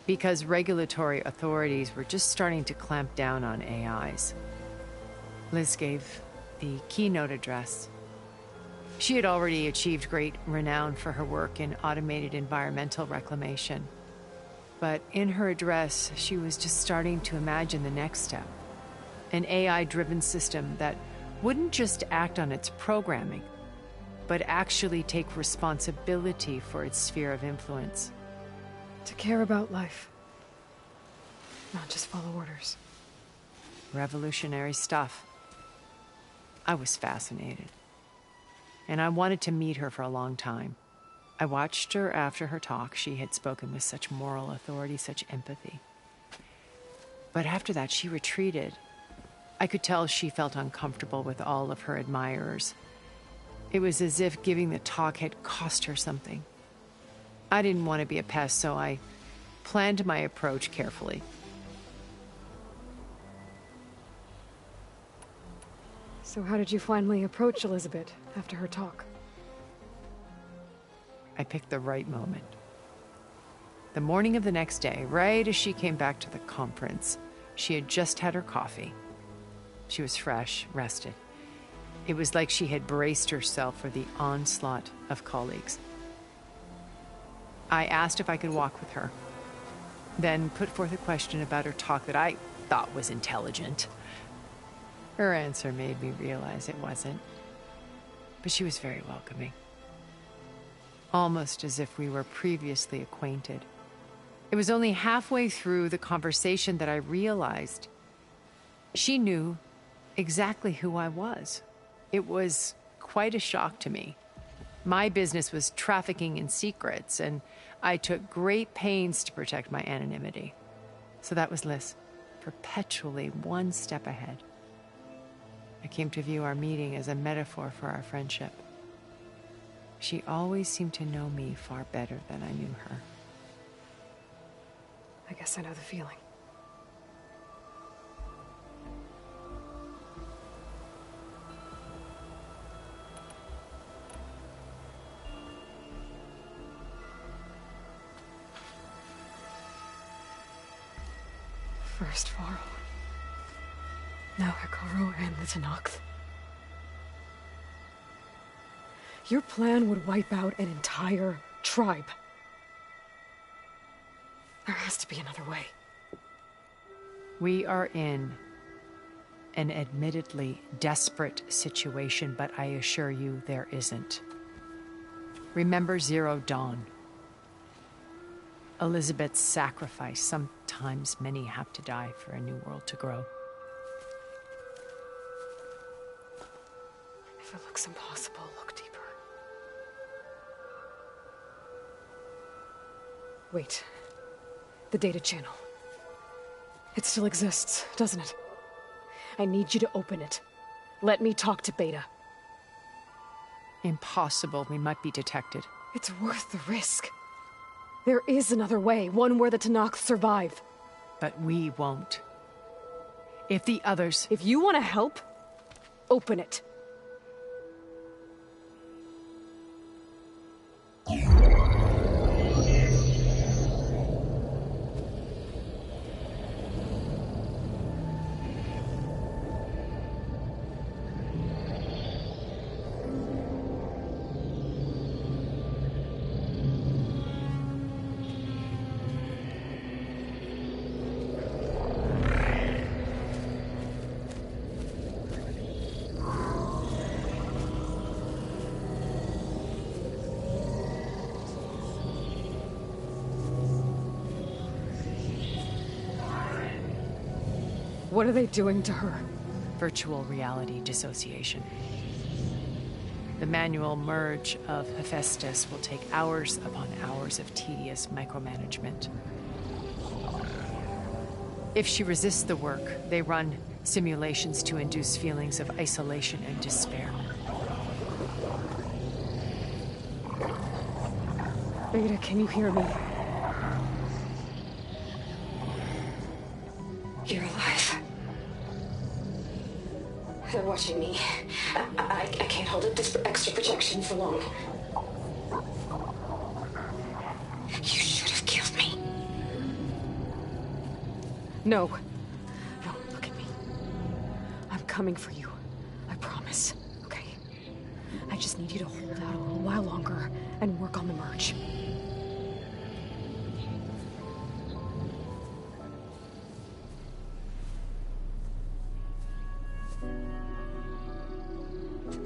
because regulatory authorities were just starting to clamp down on AIs. Liz gave the keynote address. She had already achieved great renown for her work in automated environmental reclamation. But in her address, she was just starting to imagine the next step. An AI-driven system that wouldn't just act on its programming, but actually take responsibility for its sphere of influence. To care about life. Not just follow orders. Revolutionary stuff. I was fascinated. And I wanted to meet her for a long time. I watched her after her talk. She had spoken with such moral authority, such empathy. But after that, she retreated. I could tell she felt uncomfortable with all of her admirers. It was as if giving the talk had cost her something. I didn't want to be a pest, so I planned my approach carefully. So how did you finally approach Elizabeth after her talk? I picked the right moment. The morning of the next day, right as she came back to the conference, she had just had her coffee. She was fresh, rested. It was like she had braced herself for the onslaught of colleagues. I asked if I could walk with her, then put forth a question about her talk that I thought was intelligent. Her answer made me realize it wasn't, but she was very welcoming. Almost as if we were previously acquainted. It was only halfway through the conversation that I realized she knew exactly who I was. It was quite a shock to me. My business was trafficking in secrets, and I took great pains to protect my anonymity. So that was Liz, perpetually one step ahead. I came to view our meeting as a metaphor for our friendship. She always seemed to know me far better than I knew her. I guess I know the feeling. First Varl. Now Hekarro and the Tenakth. Your plan would wipe out an entire tribe. There has to be another way. We are in an admittedly desperate situation, but I assure you there isn't. Remember Zero Dawn. Elizabeth's sacrifice. Sometimes many have to die for a new world to grow. If it looks impossible, look deeper. Wait. The data channel. It still exists, doesn't it? I need you to open it. Let me talk to Beta. Impossible. We might be detected. It's worth the risk. There is another way, one where the Tenakth survive. But we won't. If the others... If you want to help, open it. What are they doing to her? Virtual reality dissociation. The manual merge of Hephaestus will take hours upon hours of tedious micromanagement. If she resists the work, they run simulations to induce feelings of isolation and despair. Beta, can you hear me? You're alive. They're watching me. I can't hold up this extra projection for long. You should have killed me. No. No, look at me. I'm coming for you. I promise. Okay? I just need you to hold out a little while longer and work on the merge.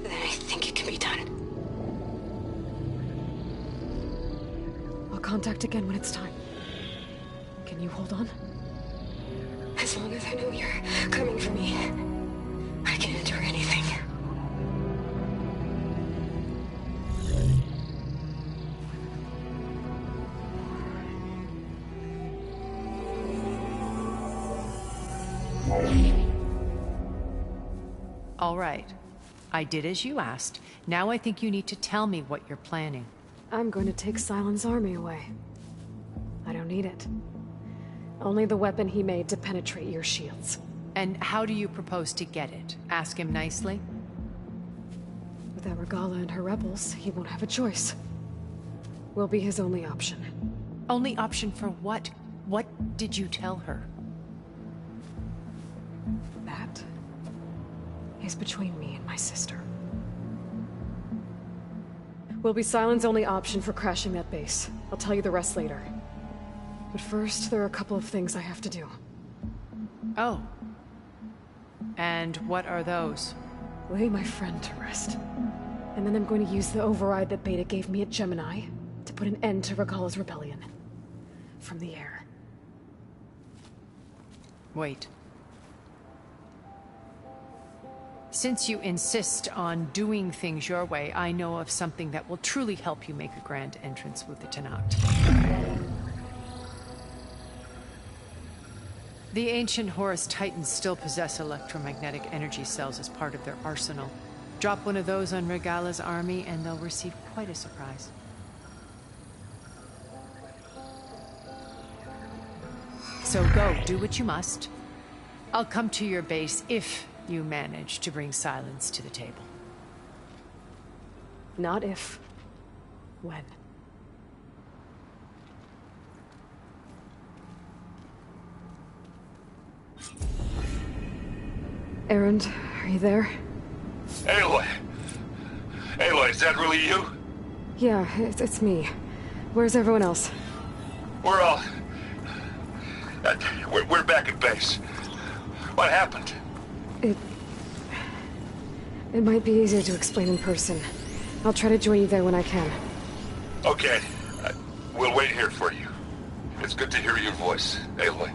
Then I think it can be done. I'll contact again when it's time. Can you hold on? As long as I know you're coming for me, I can endure anything. All right. I did as you asked. Now I think you need to tell me what you're planning. I'm going to take Sylens' army away. I don't need it. Only the weapon he made to penetrate your shields. And how do you propose to get it? Ask him nicely? Without Regala and her rebels, he won't have a choice. We'll be his only option. Only option for what? What did you tell her? That is between me and my sister. Will be Sylens' only option for crashing that base. I'll tell you the rest later. But first, there are a couple of things I have to do. Oh. And what are those? Lay my friend to rest. And then I'm going to use the override that Beta gave me at Gemini to put an end to Regala's rebellion. From the air. Wait. Since you insist on doing things your way, I know of something that will truly help you make a grand entrance with the Tenakth. The ancient Horus Titans still possess electromagnetic energy cells as part of their arsenal. Drop one of those on Regala's army and they'll receive quite a surprise. So go, do what you must. I'll come to your base if you manage to bring Sylens to the table. Not if. When. Erend, are you there? Aloy! Aloy, is that really you? Yeah, it's me. Where's everyone else? We're all... we're back at base. What happened? It might be easier to explain in person. I'll try to join you there when I can. Okay. We'll wait here for you. It's good to hear your voice, Aloy.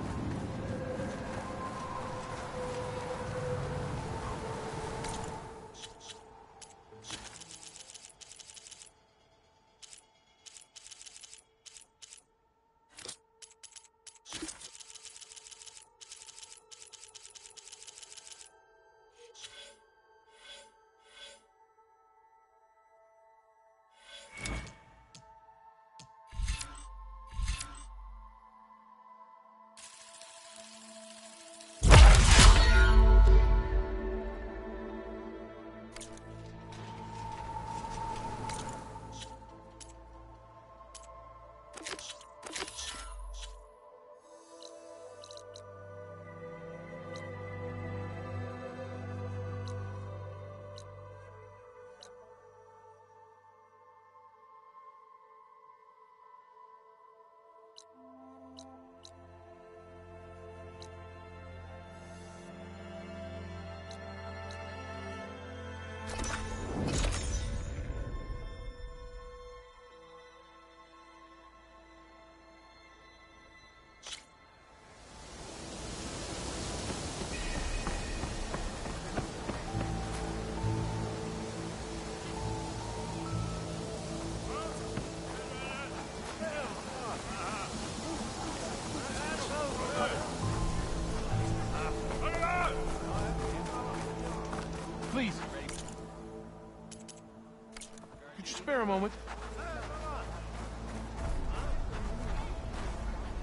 spare a moment?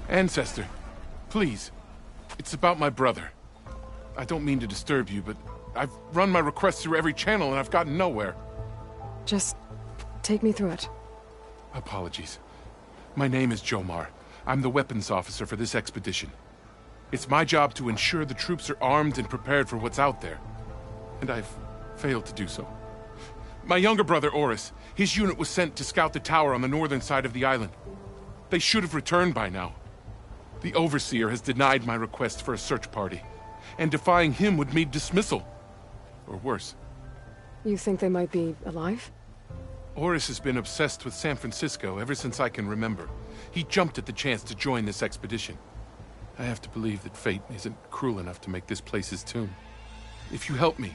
Ancestor, please. It's about my brother. I don't mean to disturb you, but I've run my requests through every channel and I've gotten nowhere. Just take me through it. Apologies. My name is Jomar. I'm the weapons officer for this expedition. It's my job to ensure the troops are armed and prepared for what's out there. And I've failed to do so. My younger brother, Oris, his unit was sent to scout the tower on the northern side of the island. They should have returned by now. The Overseer has denied my request for a search party, and defying him would mean dismissal. Or worse. You think they might be alive? Oris has been obsessed with San Francisco ever since I can remember. He jumped at the chance to join this expedition. I have to believe that fate isn't cruel enough to make this place his tomb. If you help me,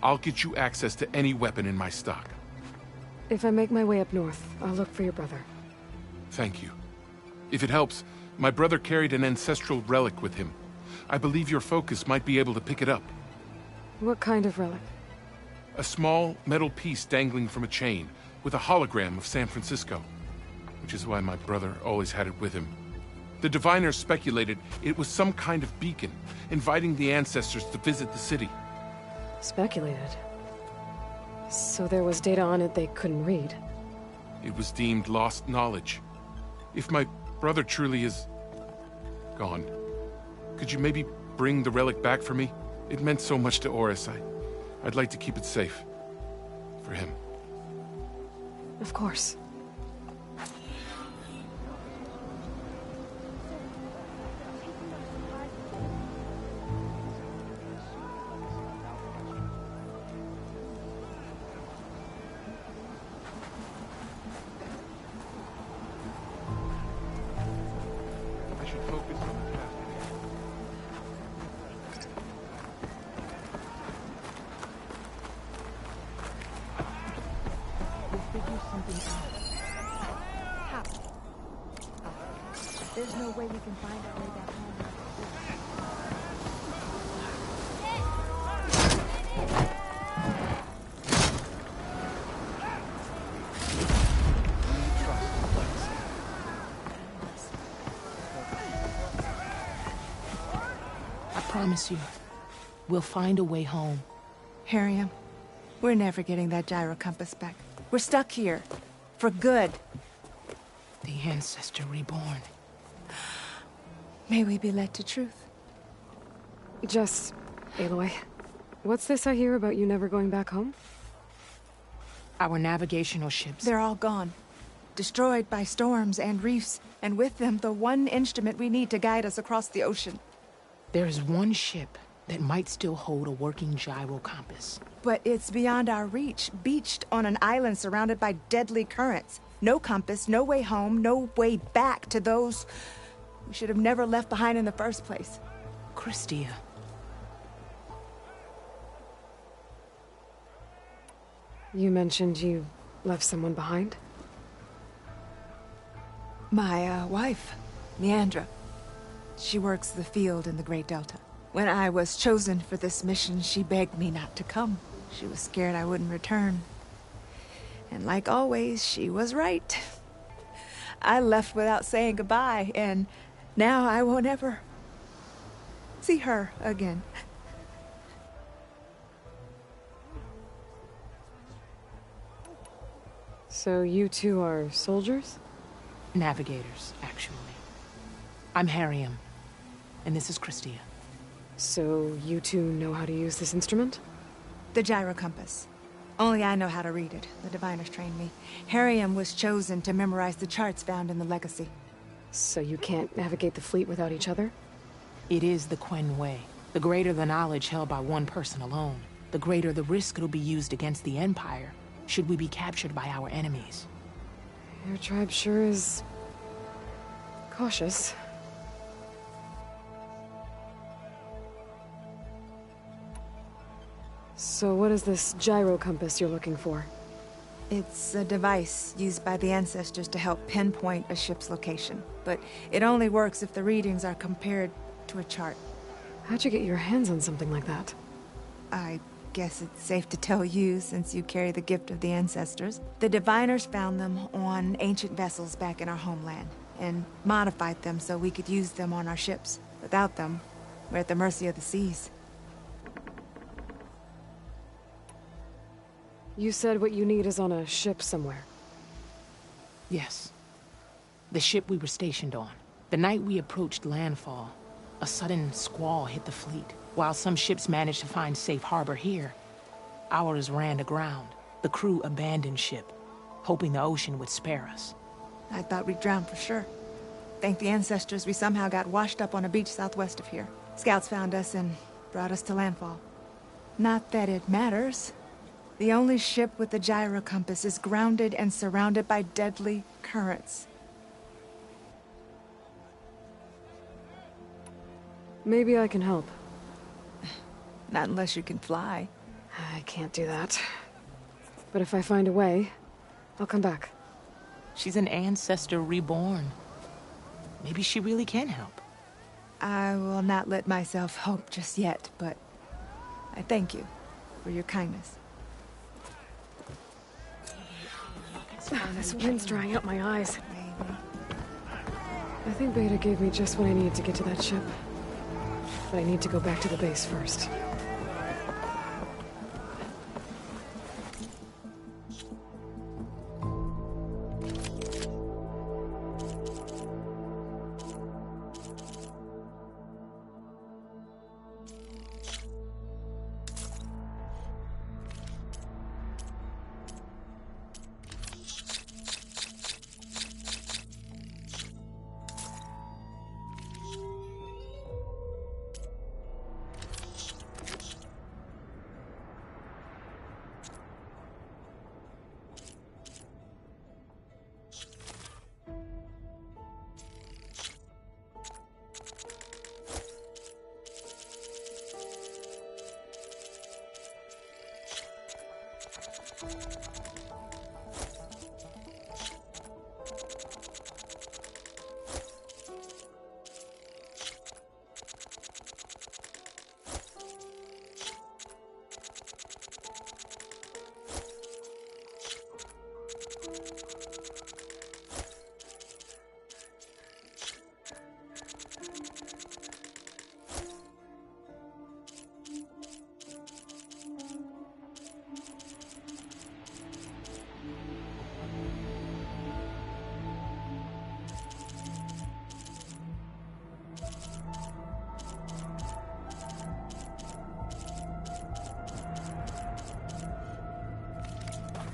I'll get you access to any weapon in my stock. If I make my way up north, I'll look for your brother. Thank you. If it helps, my brother carried an ancestral relic with him. I believe your focus might be able to pick it up. What kind of relic? A small metal piece dangling from a chain, with a hologram of San Francisco. Which is why my brother always had it with him. The diviners speculated it was some kind of beacon, inviting the ancestors to visit the city. Speculated? So there was data on it they couldn't read? It was deemed lost knowledge. If my brother truly is gone, could you maybe bring the relic back for me? It meant so much to Oris. I'd like to keep it safe. For him. Of course. There's no way we can find our way back home. I promise you, we'll find a way home. Harriam, we're never getting that gyro compass back. We're stuck here. For good. The Ancestor reborn. May we be led to truth. Just, Aloy, what's this I hear about you never going back home? Our navigational ships. They're all gone. Destroyed by storms and reefs, and with them the one instrument we need to guide us across the ocean. There is one ship that might still hold a working gyro compass. But it's beyond our reach, beached on an island surrounded by deadly currents. No compass, no way home, no way back to those we should have never left behind in the first place. Christia. You mentioned you left someone behind? My, wife, Leandra. She works the field in the Great Delta. When I was chosen for this mission, she begged me not to come. She was scared I wouldn't return. And like always, she was right. I left without saying goodbye, and now I won't ever see her again. So you two are soldiers? Navigators, actually. I'm Harriam, and this is Christia. So you two know how to use this instrument? The gyro compass. Only I know how to read it. The diviners trained me. Harriam was chosen to memorize the charts found in the Legacy. So you can't navigate the fleet without each other? It is the Quen Way. The greater the knowledge held by one person alone, the greater the risk it'll be used against the Empire, should we be captured by our enemies. Your tribe sure is cautious. So what is this gyro compass you're looking for? It's a device used by the ancestors to help pinpoint a ship's location. But it only works if the readings are compared to a chart. How'd you get your hands on something like that? I guess it's safe to tell you, since you carry the gift of the ancestors. The Diviners found them on ancient vessels back in our homeland, and modified them so we could use them on our ships. Without them, we're at the mercy of the seas. You said what you need is on a ship somewhere. Yes. The ship we were stationed on. The night we approached landfall, a sudden squall hit the fleet. While some ships managed to find safe harbor here, ours ran aground. The crew abandoned ship, hoping the ocean would spare us. I thought we'd drown for sure. Thank the ancestors, we somehow got washed up on a beach southwest of here. Scouts found us and brought us to landfall. Not that it matters. The only ship with the gyro compass is grounded and surrounded by deadly currents. Maybe I can help. Not unless you can fly. I can't do that. But if I find a way, I'll come back. She's an ancestor reborn. Maybe she really can help. I will not let myself hope just yet, but I thank you for your kindness. This wind's drying out my eyes. I think Beta gave me just what I need to get to that ship. But I need to go back to the base first.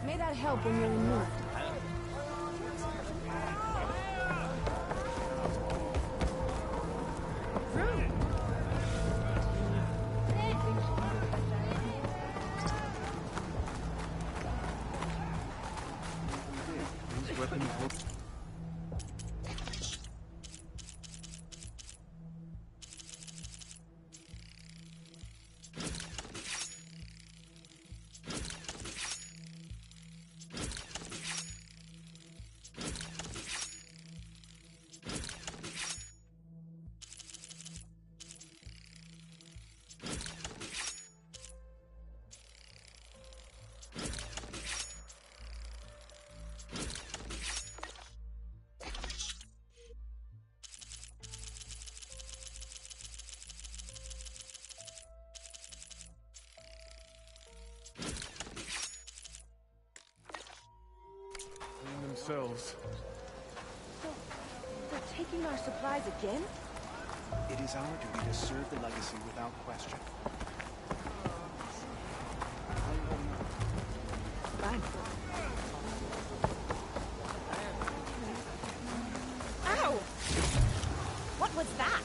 May that help when you're in need. Themselves. They're taking our supplies again? It is our duty to serve the legacy without question. Fine. Ow! What was that?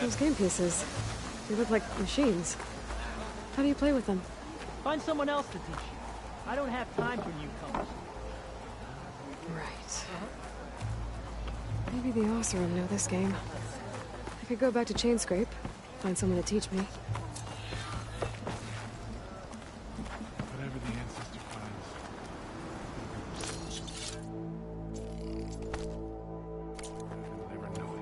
Those game pieces. They look like machines. How do you play with them? Find someone else to teach you. I don't have time for newcomers. Right. Maybe the Oseram know this game. I could go back to Chainscrape, find someone to teach me. Whatever the ancestor finds. They'll never know it.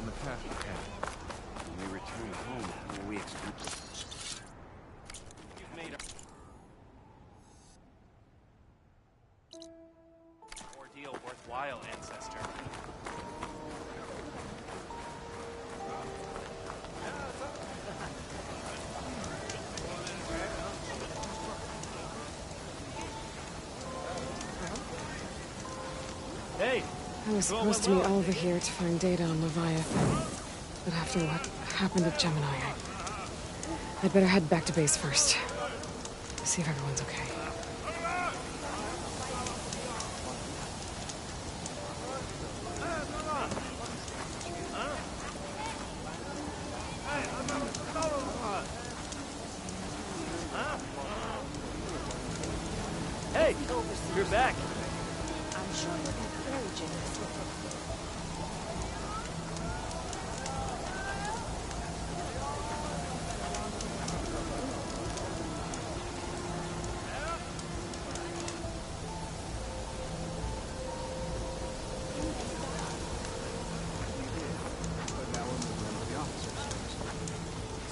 on the task at hand. We may return home before we expect. You've made a ordeal worthwhile, ancestor. Hey! I was supposed to meet Oliver here to find data on Leviathan. But after what happened at Gemini, I'd better head back to base first. See if everyone's okay. Hey! You're back! I'm sure you'll be very generous with it.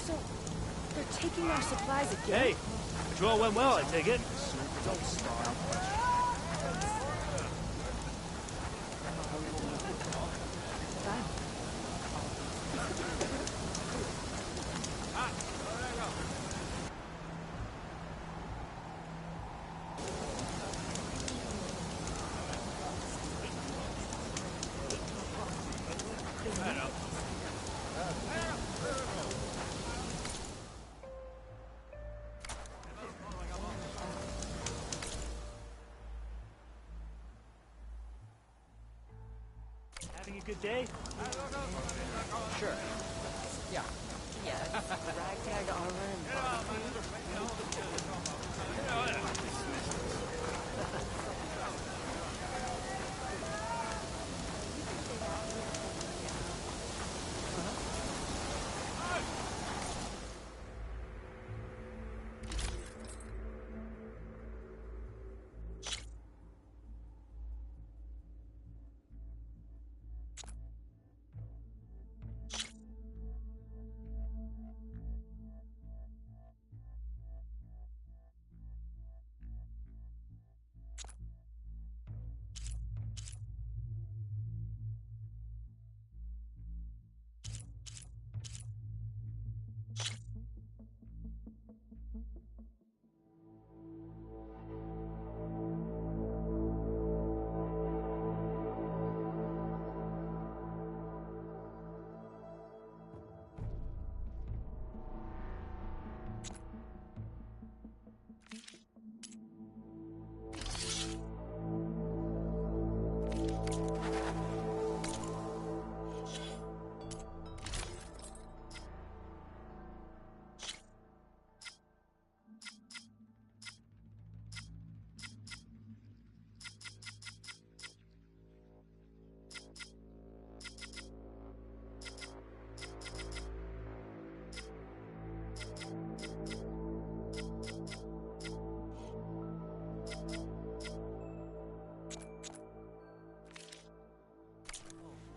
So, they're taking our supplies again? Hey! Patrol went well, I take it. Don't stop. Having a good day? Sure. Yeah. Ragtag armor and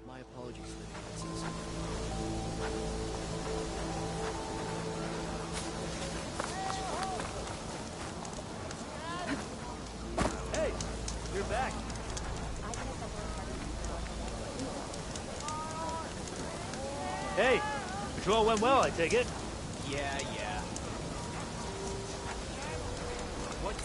My apologies, Lydia. Hey! You're back! Hey! Patrol went well, I take it? Yeah. What?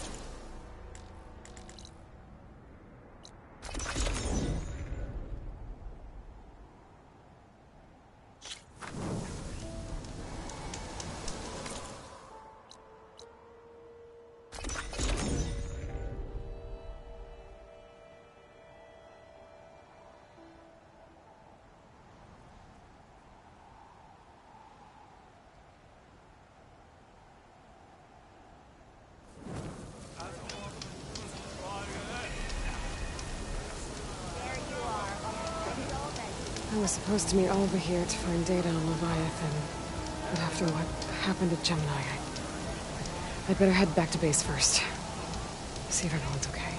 I was supposed to meet Oliver here to find data on Leviathan. But after what happened at Gemini, I'd better head back to base first. See if everyone's okay.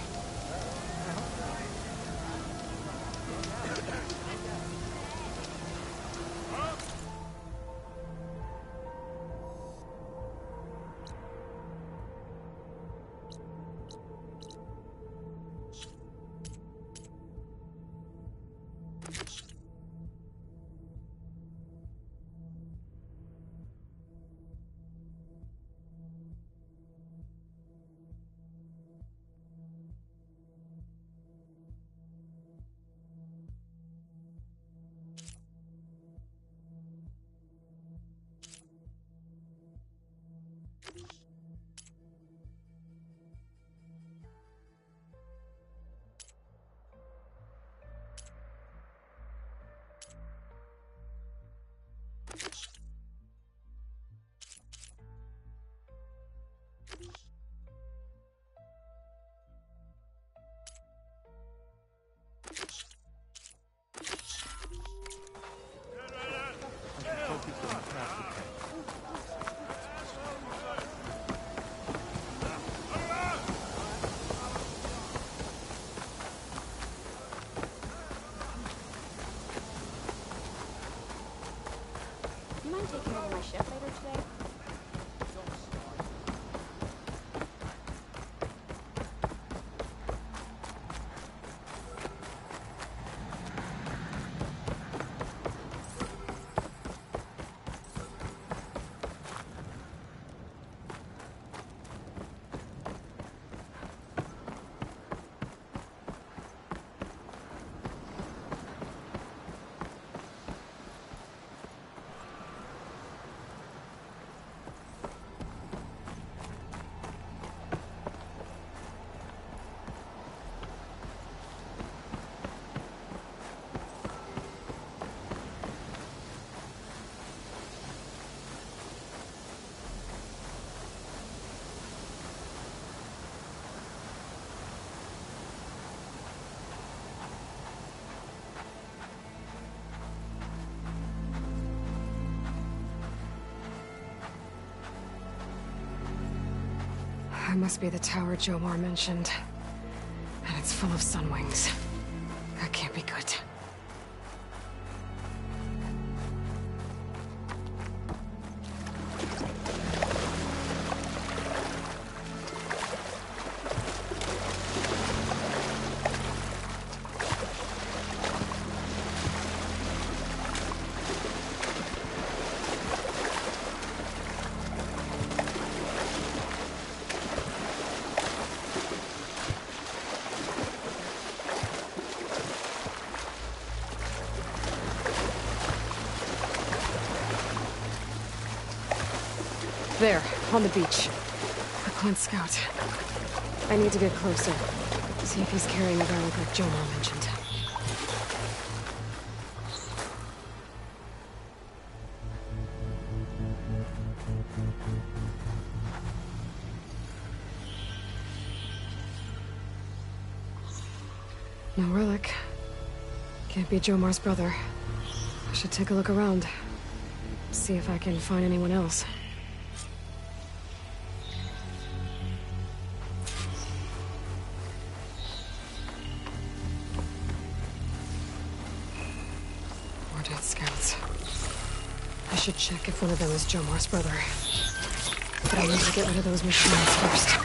someone take care of my ship later today? That must be the tower Jomar mentioned. And it's full of sunwings. That can't be good. There, on the beach. A Clint scout. I need to get closer. See if he's carrying a relic like Jomar mentioned. No relic. Can't be Jomar's brother. I should take a look around. See if I can find anyone else. More dead scouts. I should check if one of them is Jomar's brother. But I need to get rid of those machines first.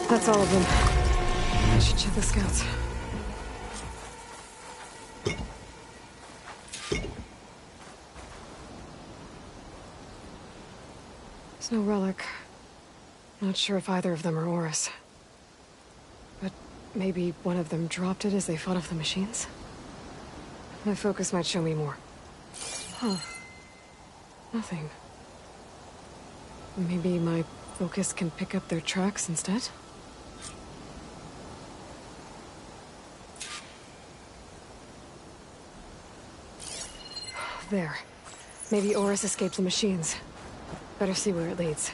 That's all of them. I should check the scouts. There's no relic. Not sure if either of them are Oris. But maybe one of them dropped it as they fought off the machines? My focus might show me more. Huh. Nothing. Maybe my focus can pick up their tracks instead? There. Maybe Oris escaped the machines. Better see where it leads.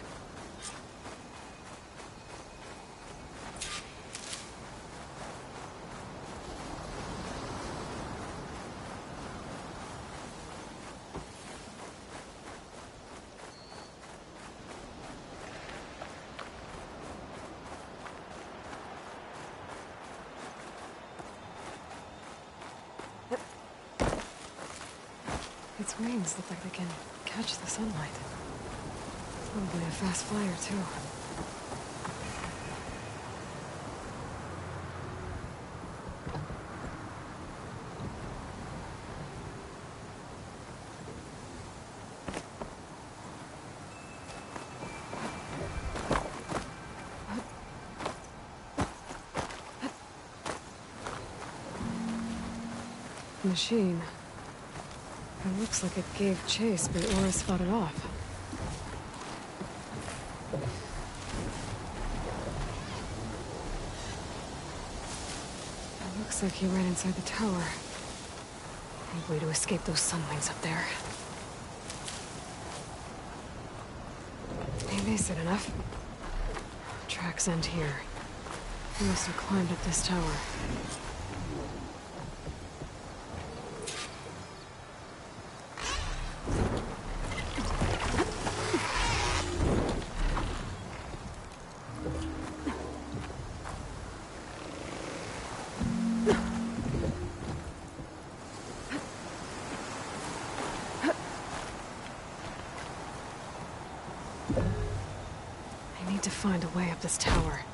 Its wings look like they can catch the sunlight. Probably a fast flyer, too. Machine. It looks like it gave chase, but Oris fought it off. It looks like he ran inside the tower. Probably to escape those sunwings up there. Maybe soon enough. Tracks end here. He must have climbed up this tower. To find a way up this tower.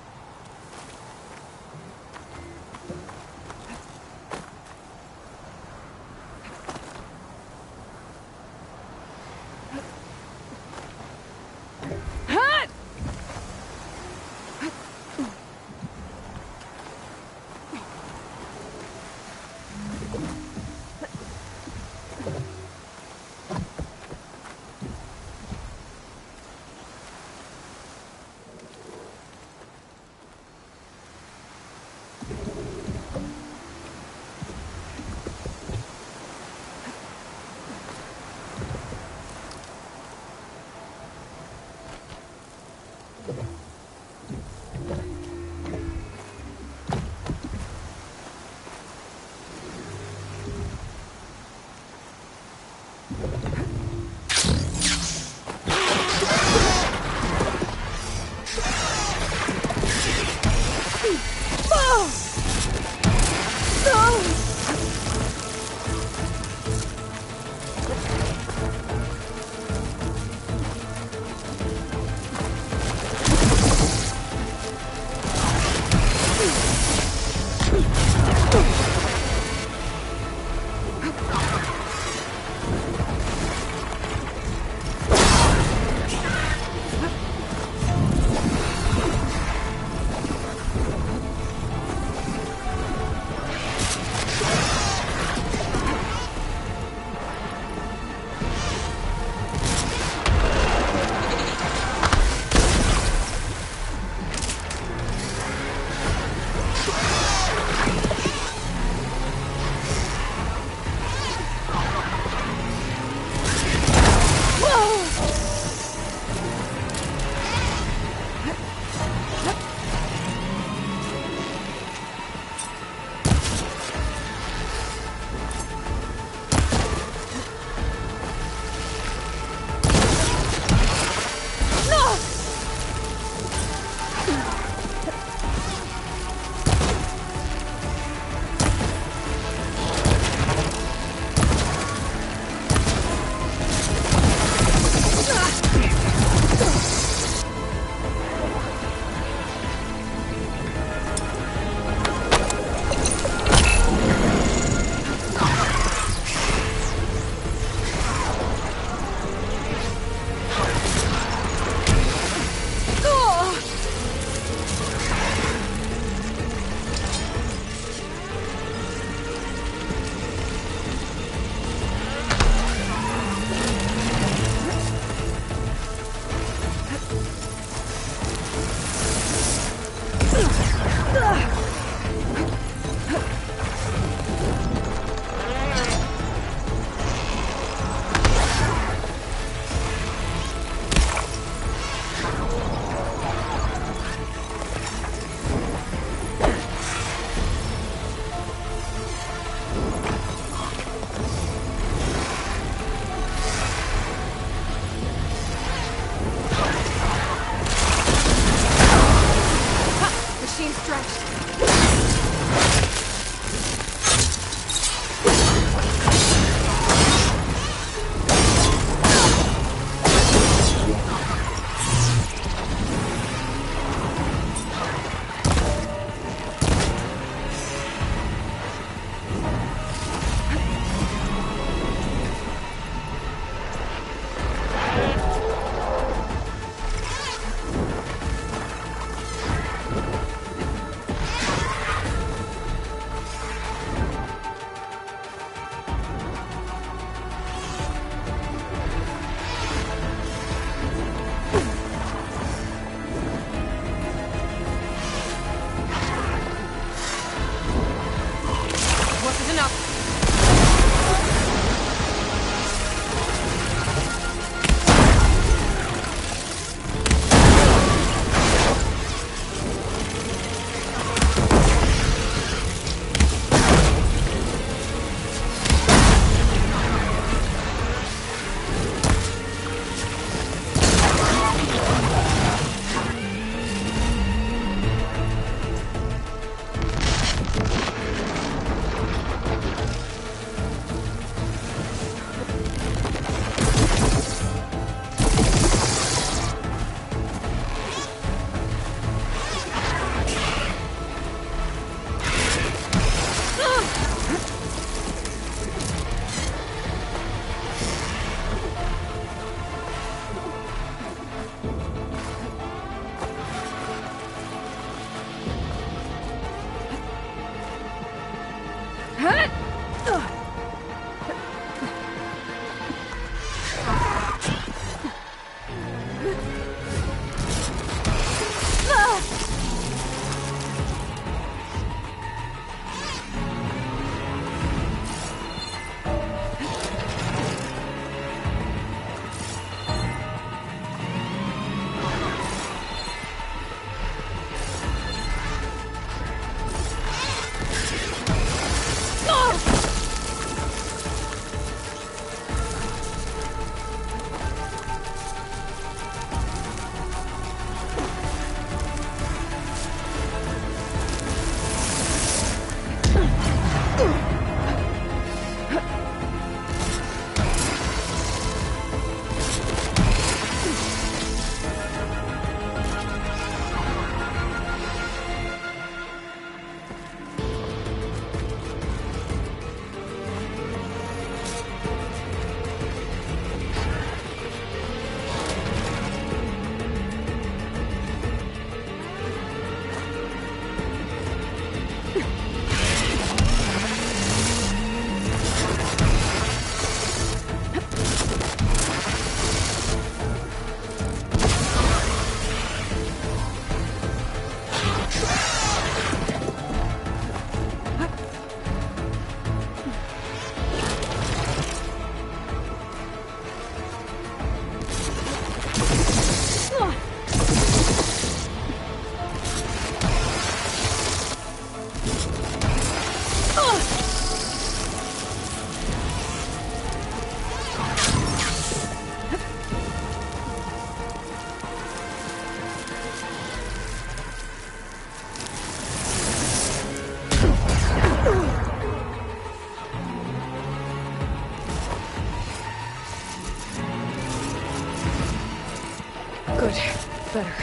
better.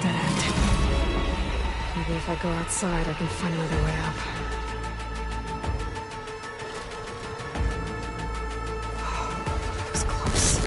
Dead end. Maybe if I go outside, I can find another way up. That was close.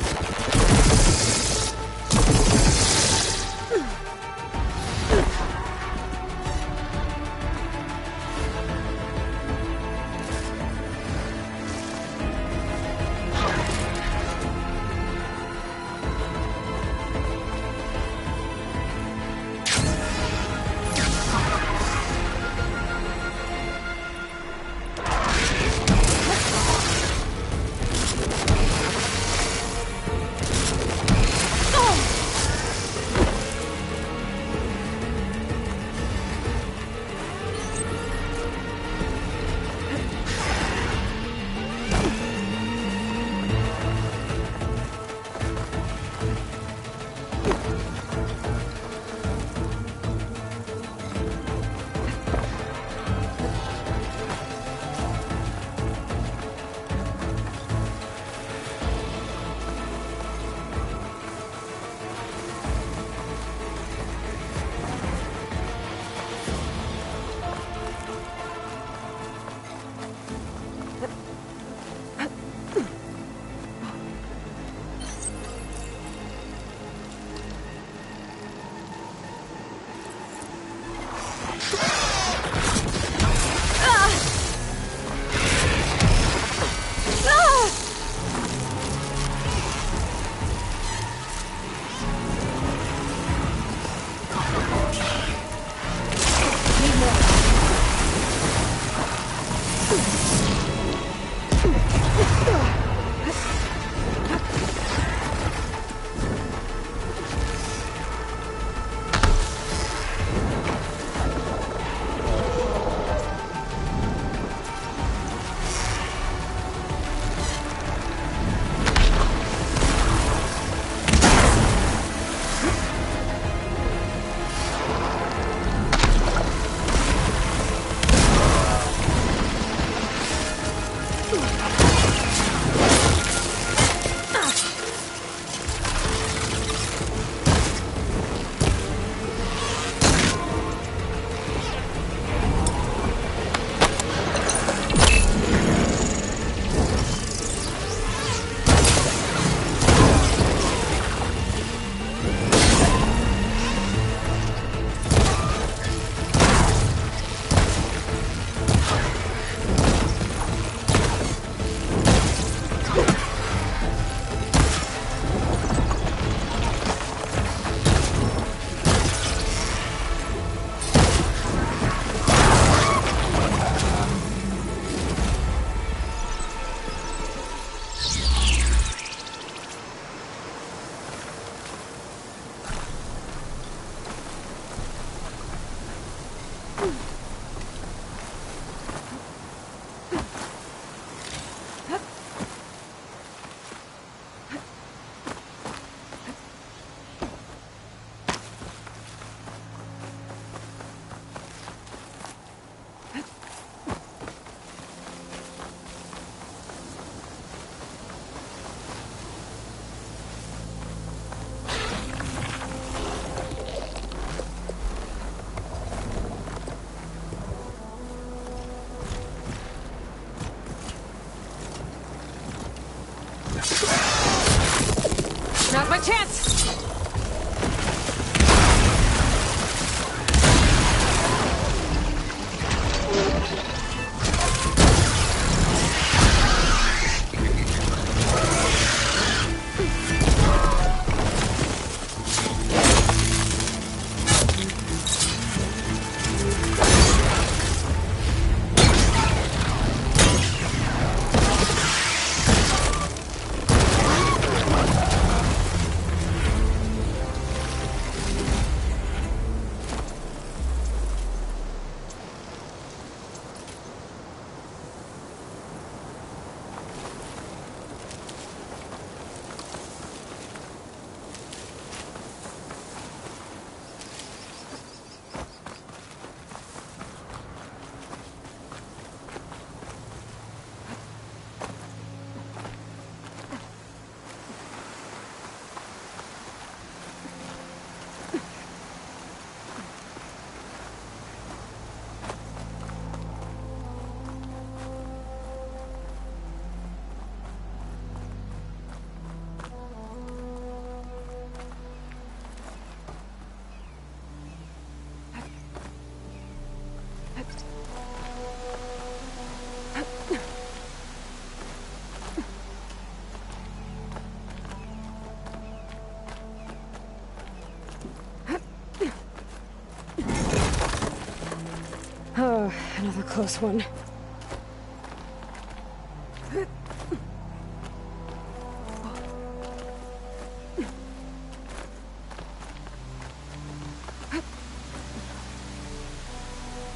Oh, another close one.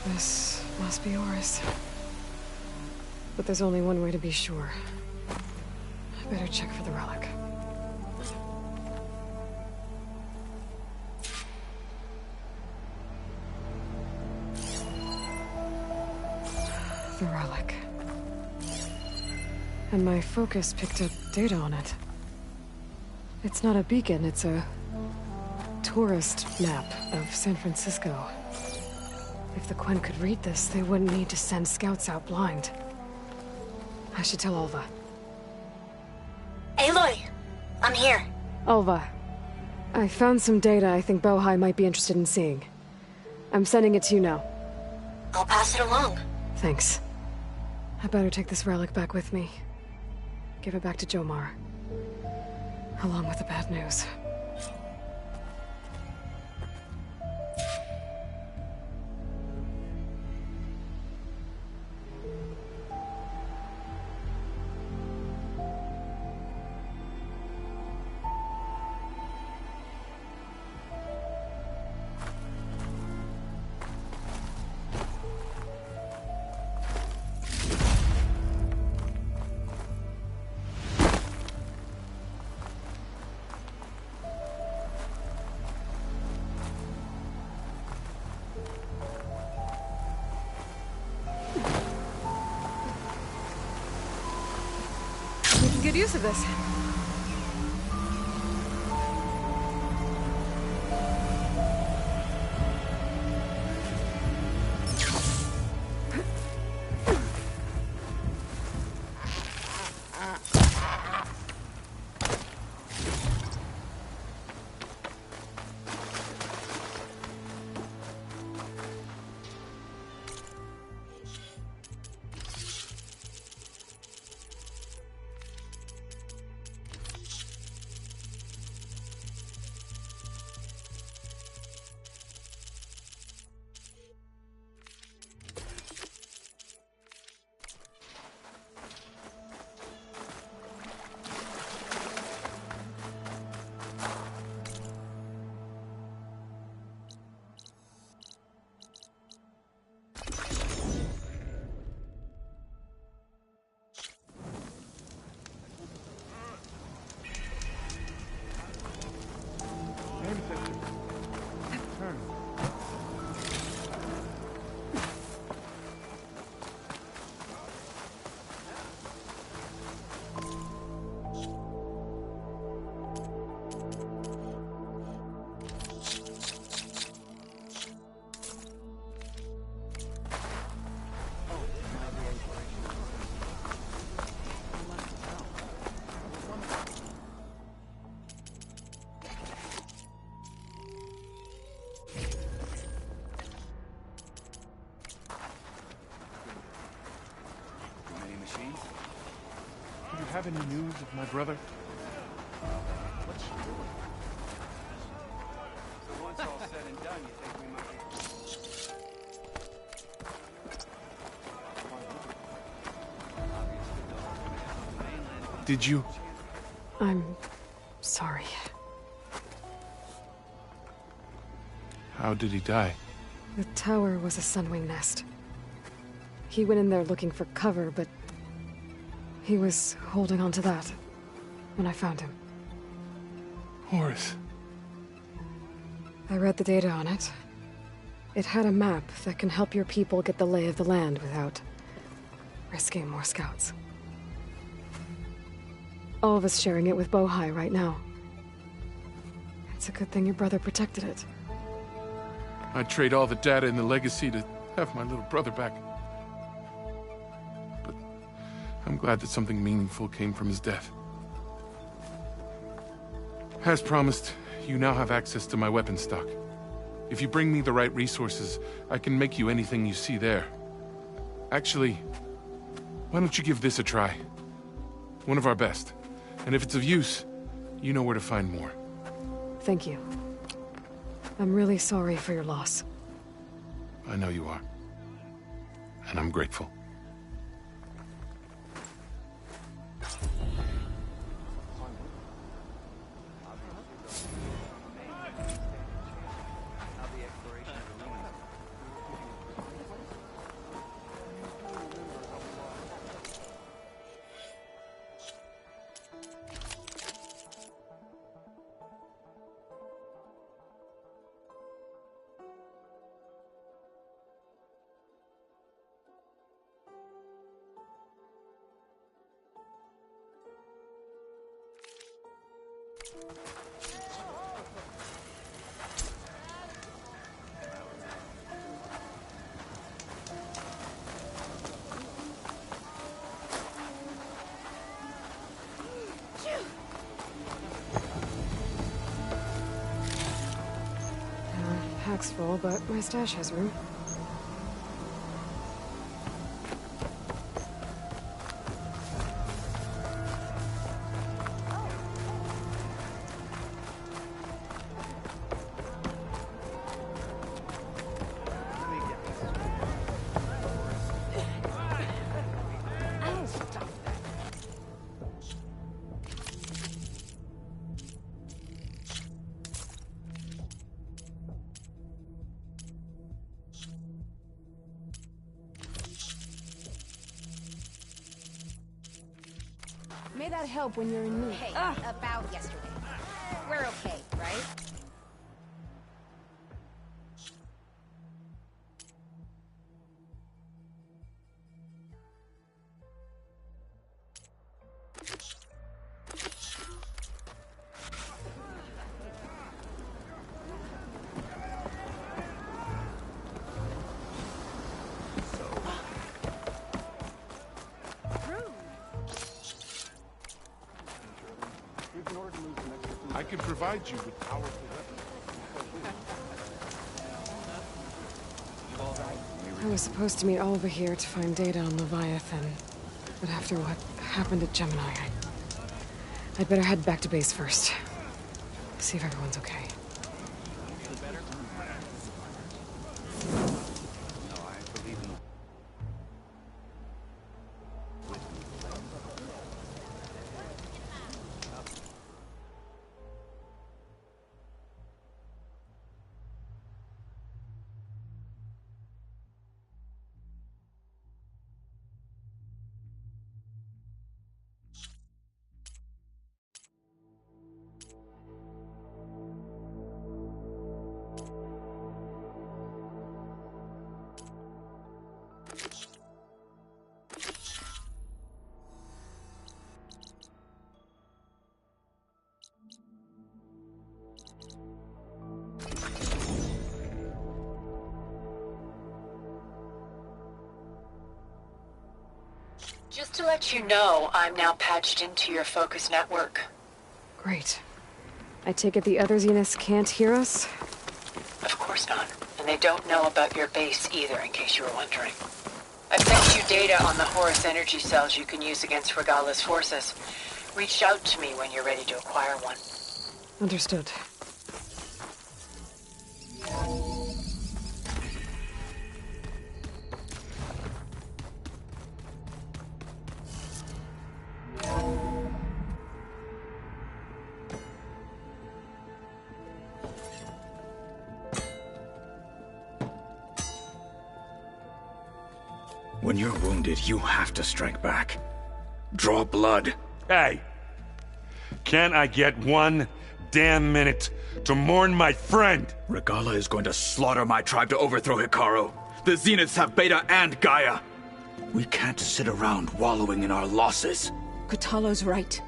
This must be Oris. But there's only one way to be sure. I better check for the relic. The relic. And my focus picked up data on it. It's not a beacon, it's a tourist map of San Francisco. If the Quen could read this, they wouldn't need to send scouts out blind. I should tell Alva. Aloy! I'm here. Alva, I found some data I think Bohai might be interested in seeing. I'm sending it to you now. I'll pass it along. Thanks. I better take this relic back with me. Give it back to Jomar. Along with the bad news. Good use of this. Do you have any news of my brother? What's she doing? So once all said and done, you think we might be... Did you? I'm sorry. How did he die? The tower was a Sunwing nest. He went in there looking for cover, but he was holding on to that when I found him. Horace. I read the data on it. It had a map that can help your people get the lay of the land without risking more scouts. All of us sharing it with Bohai right now. It's a good thing your brother protected it. I'd trade all the data in the legacy to have my little brother back. But I'm glad that something meaningful came from his death. As promised, you now have access to my weapon stock. If you bring me the right resources, I can make you anything you see there. Actually, why don't you give this a try? One of our best. And if it's of use, you know where to find more. Thank you. I'm really sorry for your loss. I know you are. and I'm grateful. Pack's full, but my stash has room. May that help when you're in need. Hey, about yesterday. We're okay, right? I can provide you with powerful weapons. I was supposed to meet Alva here to find data on Leviathan, but after what happened at Gemini, I'd better head back to base first. See if everyone's okay. Just to let you know, I'm now patched into your focus network. Great. I take it the other Zeniths can't hear us? Of course not. And they don't know about your base either, in case you were wondering. I've sent you data on the Horus energy cells you can use against Regala's forces. Reach out to me when you're ready to acquire one. Understood. When you're wounded, you have to strike back. Draw blood. Hey! Can't I get one damn minute to mourn my friend? Regala is going to slaughter my tribe to overthrow Hikaru. The Zeniths have Beta and Gaia. We can't sit around wallowing in our losses. Kotallo's right.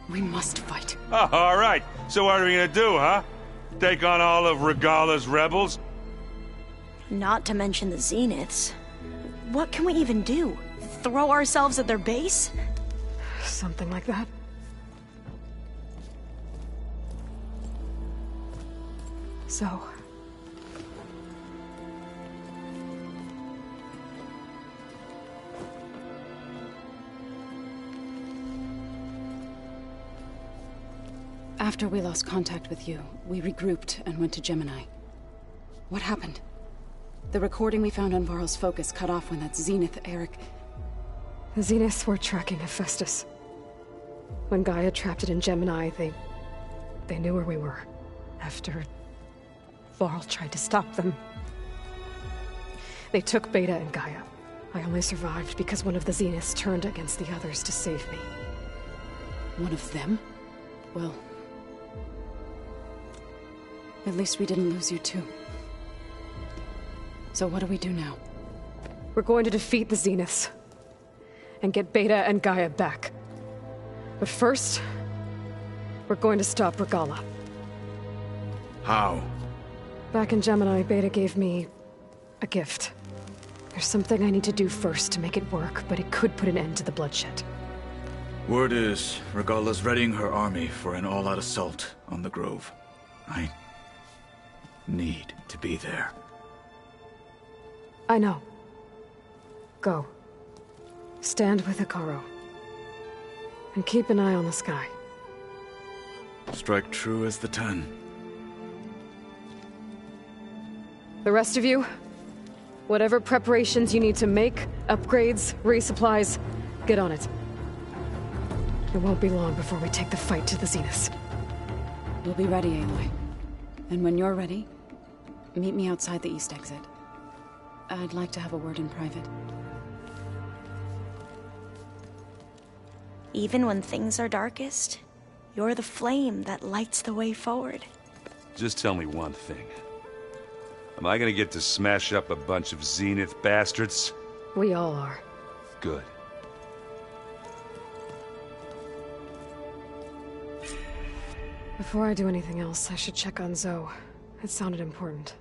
We must fight. Oh, all right. So what are we gonna do, huh? Take on all of Regala's rebels? Not to mention the Zeniths. What can we even do? Throw ourselves at their base? Something like that. So... After we lost contact with you, we regrouped and went to Gemini. What happened? The recording we found on Varl's focus cut off when that Zenith, Eric... The Zeniths were tracking Hephaestus. When Gaia trapped it in Gemini, they knew where we were. After Varl tried to stop them. They took Beta and Gaia. I only survived because one of the Zeniths turned against the others to save me. One of them? Well... at least we didn't lose you too. So what do we do now? We're going to defeat the Zeniths. And get Beta and Gaia back. But first... we're going to stop Regalla. How? Back in Gemini, Beta gave me... a gift. There's something I need to do first to make it work, but it could put an end to the bloodshed. Word is, Regalla's readying her army for an all-out assault on the Grove. I need to be there. I know. Go. Stand with Hekarro. And keep an eye on the sky. Strike true as the 10. The rest of you, whatever preparations you need to make, upgrades, resupplies, get on it. It won't be long before we take the fight to the Zeniths. We'll be ready, Aloy. And when you're ready, meet me outside the east exit. I'd like to have a word in private. Even when things are darkest, you're the flame that lights the way forward. Just tell me one thing. Am I gonna get to smash up a bunch of Zenith bastards? We all are. Good. Before I do anything else, I should check on Zoe. It sounded important.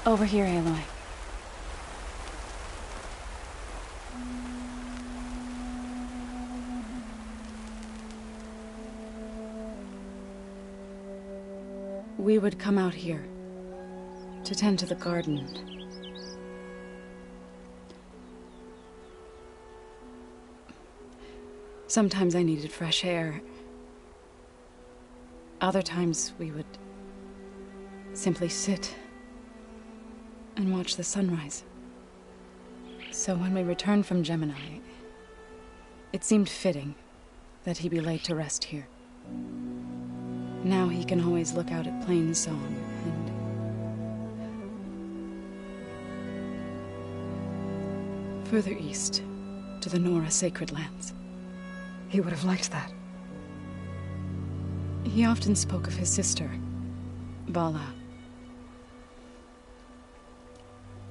Over here, Aloy. We would come out here to tend to the garden. Sometimes I needed fresh air. Other times we would simply sit and watch the sunrise. So when we returned from Gemini, it seemed fitting that he be laid to rest here. Now he can always look out at Plainsong and further east to the Nora Sacred Lands. He would have liked that. He often spoke of his sister, Vala.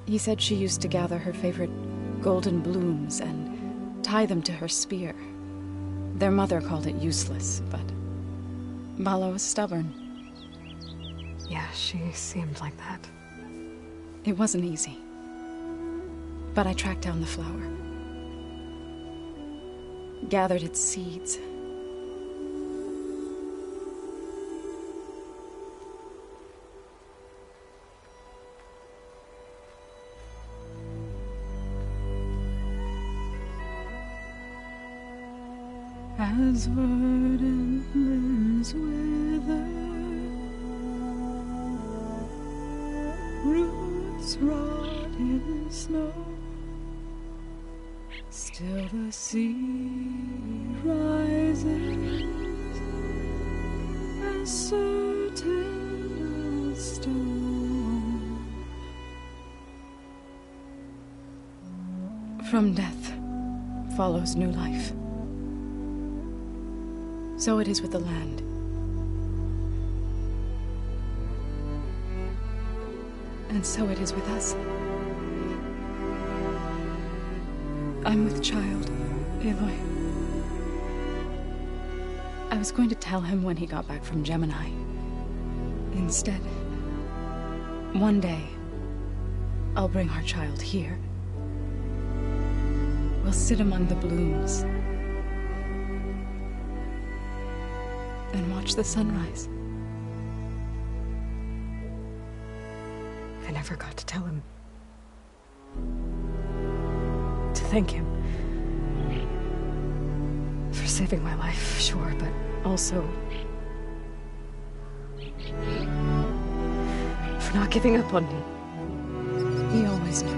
He said she used to gather her favorite golden blooms and tie them to her spear. Their mother called it useless, but Vala was stubborn. Yeah, she seemed like that. It wasn't easy. But I tracked down the flower. Gathered its seeds. As verdant limbs wither, roots rot in snow, still the sea rises, as certain as stone. From death follows new life. So it is with the land. And so it is with us. I'm with child, Aloy. I was going to tell him when he got back from Gemini. Instead, one day, I'll bring our child here. We'll sit among the blooms and watch the sunrise. I never got to tell him. To thank him. For saving my life, sure, but also for not giving up on me. He always knew.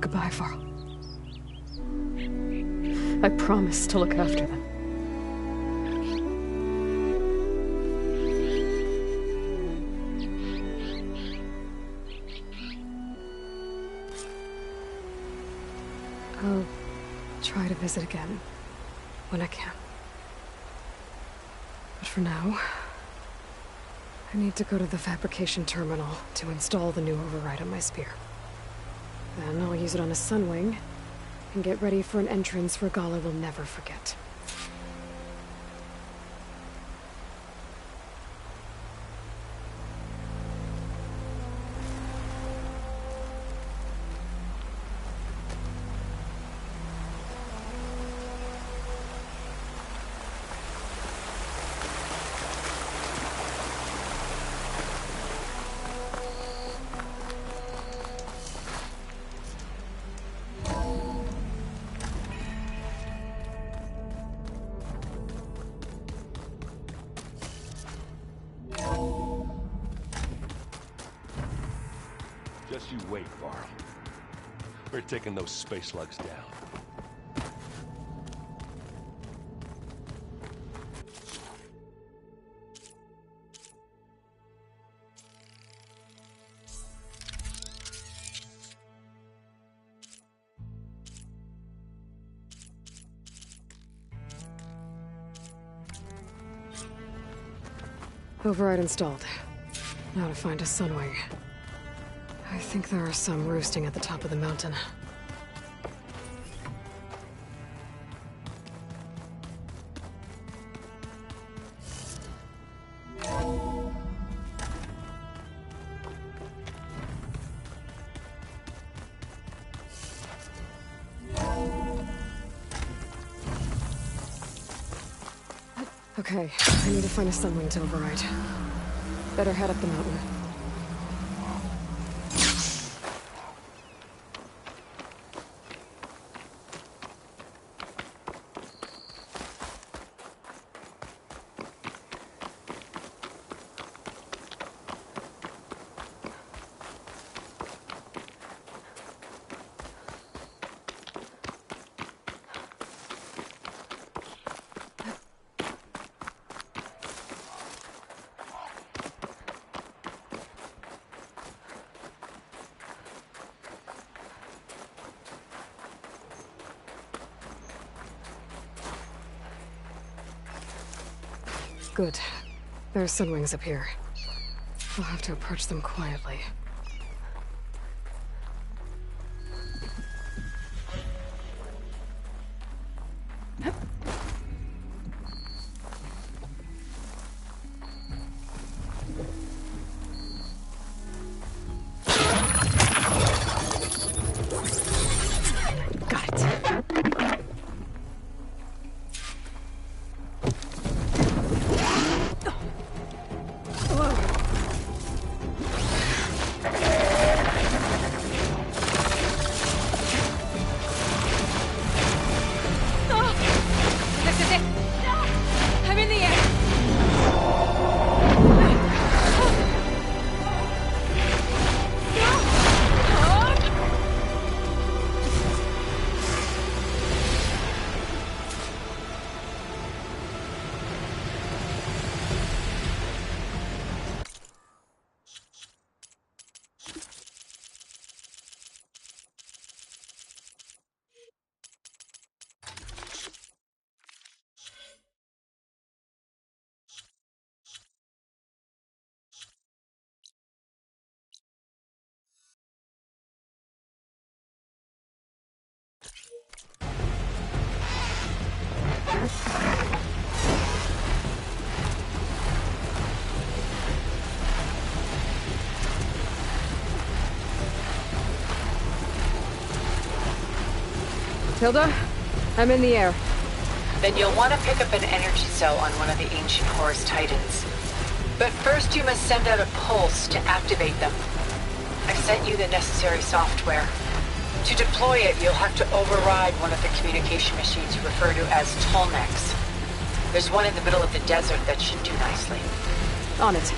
Goodbye, Varl. I promise to look after them. I'll try to visit again when I can. But for now, I need to go to the fabrication terminal to install the new override on my spear. Then I'll use it on a Sunwing and get ready for an entrance Regalla will never forget. Just you wait, Varl. We're taking those space slugs down. Override installed. Now to find a Sunwing. I think there are some roosting at the top of the mountain. Okay, I need to find a Sunwing to override. Better head up the mountain. Good. There are Sunwings up here. I'll have to approach them quietly. Tilda, I'm in the air. Then you'll want to pick up an energy cell on one of the ancient Horus Titans. But first you must send out a pulse to activate them. I've sent you the necessary software. To deploy it, you'll have to override one of the communication machines you refer to as Tolmecs. There's one in the middle of the desert that should do nicely. On it.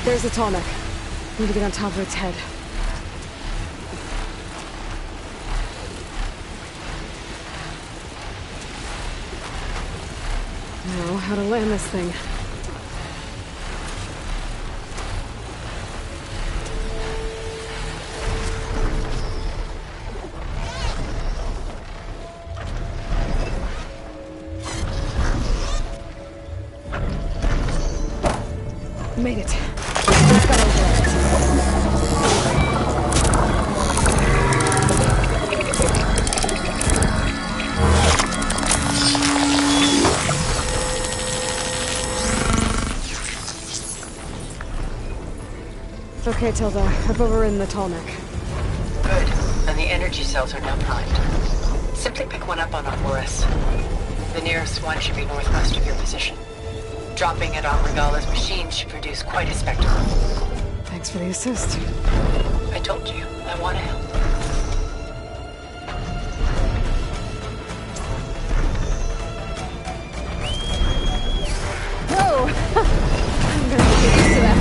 There's the Tolmec. Need to get on top of its head. Now, how to land this thing. Made it. Let's go over it. It's okay, Tilda. I've overridden the Tolmec. Good. And the energy cells are now primed. Simply pick one up on Horus. The nearest one should be northwest of your position. Dropping it on Regala's machine should produce quite a spectacle. Thanks for the assist. I told you, I want to help. Whoa! I'm gonna have to get used to that.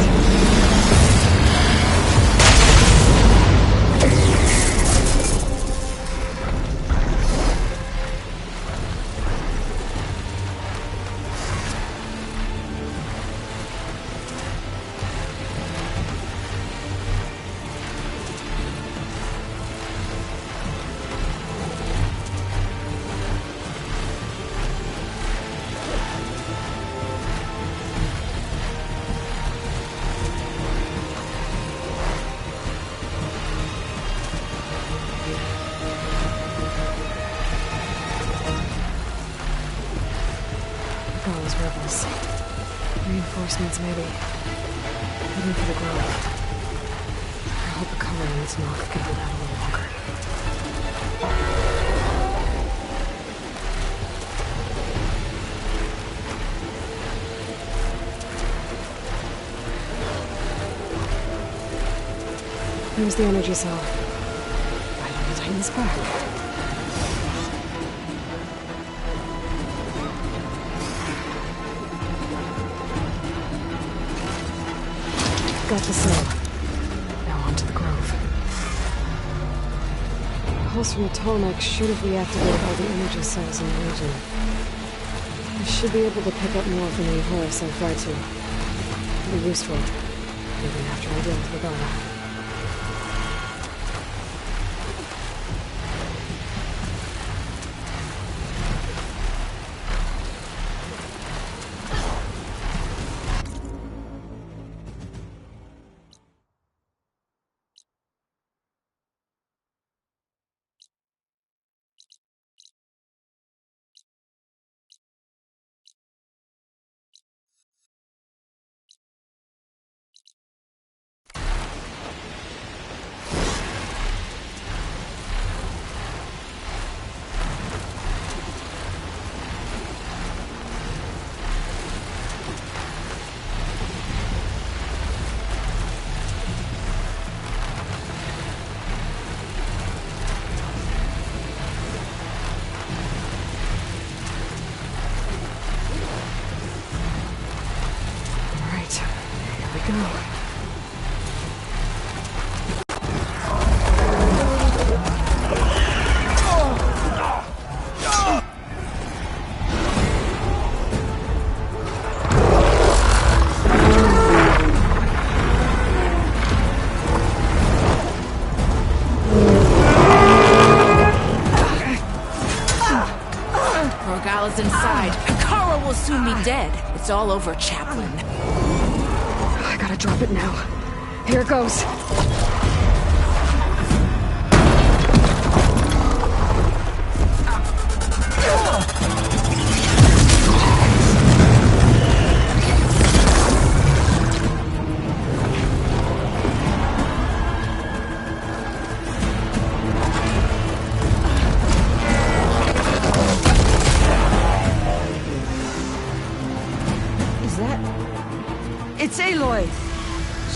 Rebels. Reinforcements, maybe. Heading for the grove. I hope the cover in this knock can hold out a little longer. Here's the energy cell. I don't need to tighten this back. Got the cell. Now on to the grove. The pulse from the Tolmec should have reactivated all the energy cells in the region. I should be able to pick up more from the Horus I fly to. It'll be useful, even after I deal with Regala. Regala's inside, and Kara will soon be dead. It's all over, Chaplain. I gotta drop it now. Here it goes.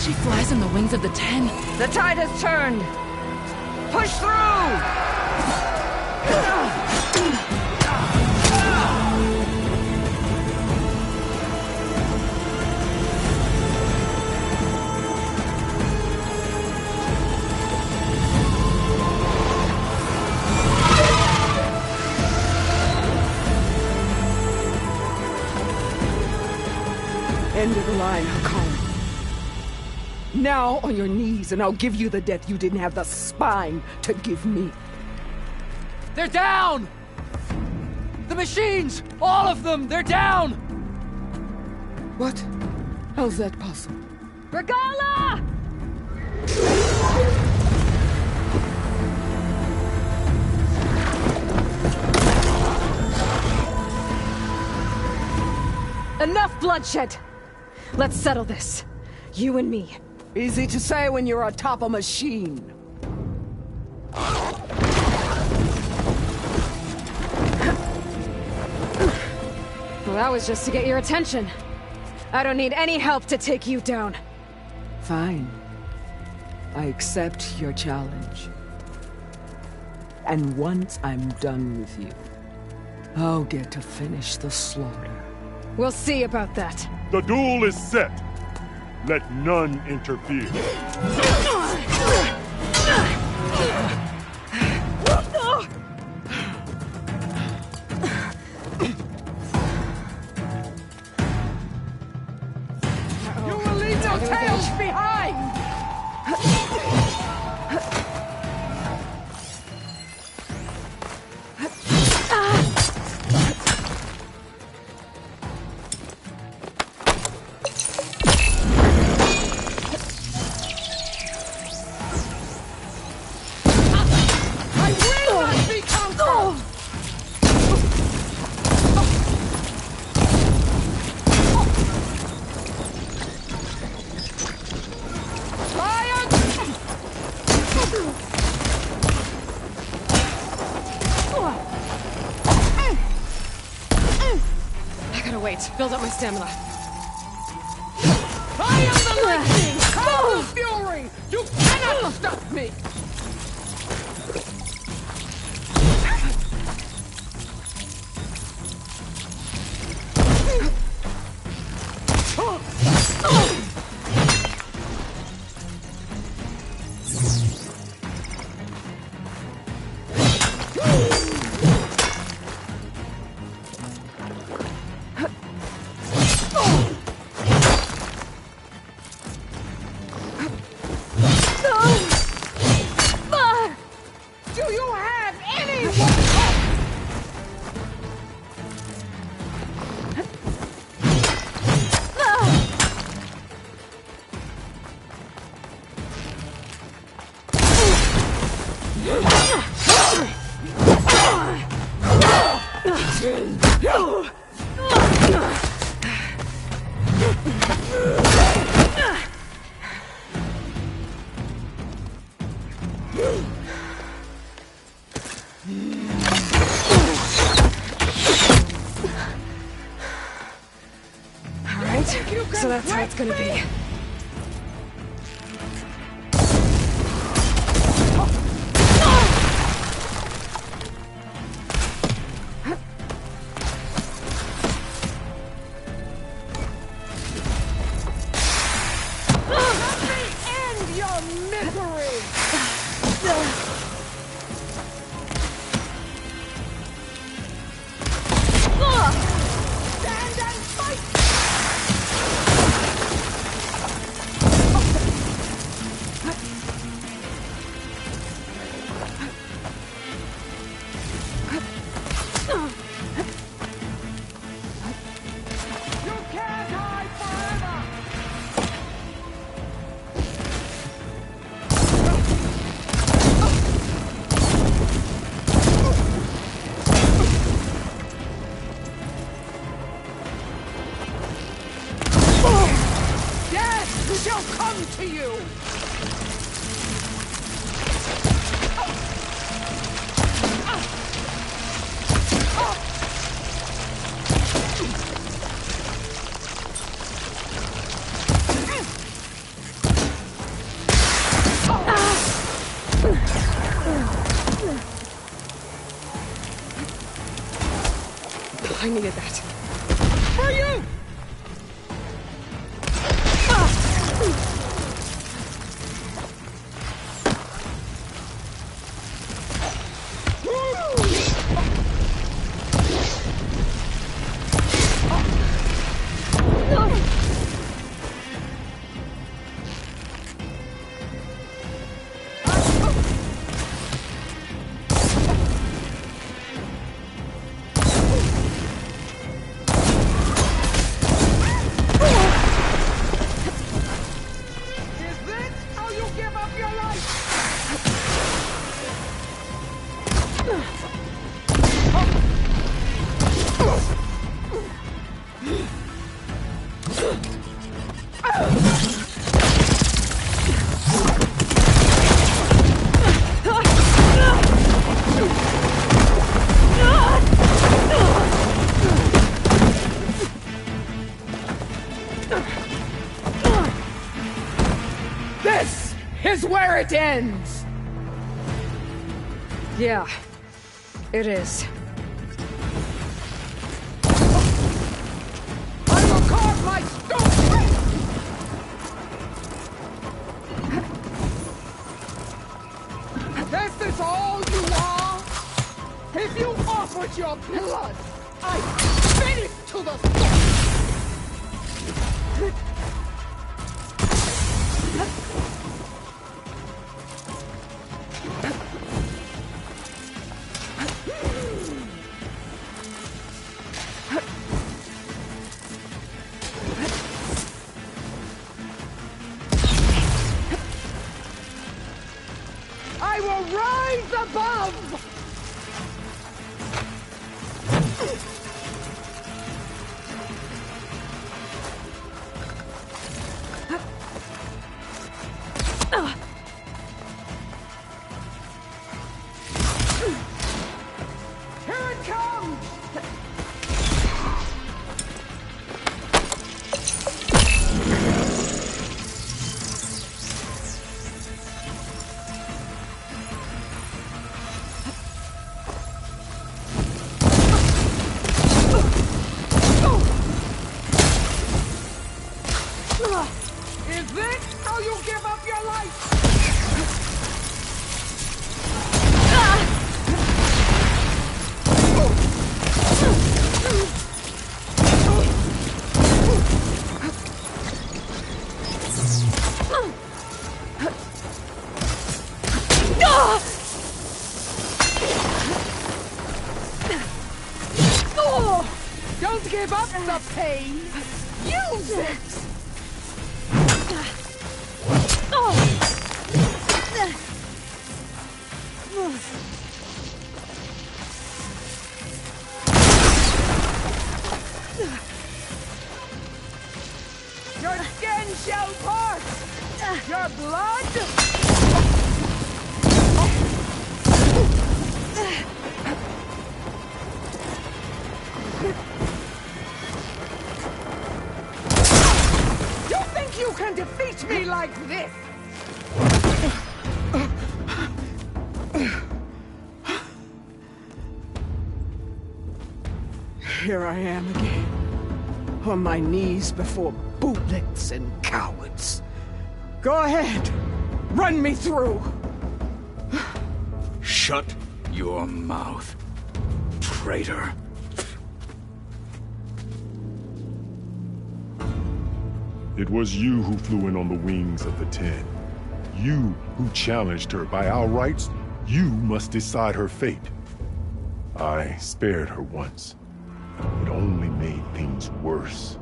She flies on the wings of the 10. The tide has turned! Push through! End of the line, Hakari. Now on your knees, and I'll give you the death you didn't have the spine to give me. They're down! The machines! All of them! They're down! What? How's that possible? Regala! Enough bloodshed! Let's settle this. You and me. Easy to say when you're atop a machine. Well, that was just to get your attention. I don't need any help to take you down. Fine. I accept your challenge. And once I'm done with you, I'll get to finish the slaughter. We'll see about that. The duel is set. Let none interfere. You will leave no tails behind! Build up my stamina. I am the lightning! Call the fury! You cannot stop me! So that's how it's gonna be. End your misery! Stand and fight! Shall come to you! I needed that. For you! This is where it ends! Yeah, it is. I will carve my stone! This is all you are? If you offered your blood, I'd spit it to the soul! I will rise above! Here it comes! Is this how you give up your life? Don't give up the pain! Use it! Your skin shall part! Your blood! You think you can defeat me like this? Here I am again, on my knees before bootlets and cowards. Go ahead, run me through. Shut your mouth, traitor. It was you who flew in on the wings of the Ten. You who challenged her. By our rights, you must decide her fate. I spared her once. It only made things worse.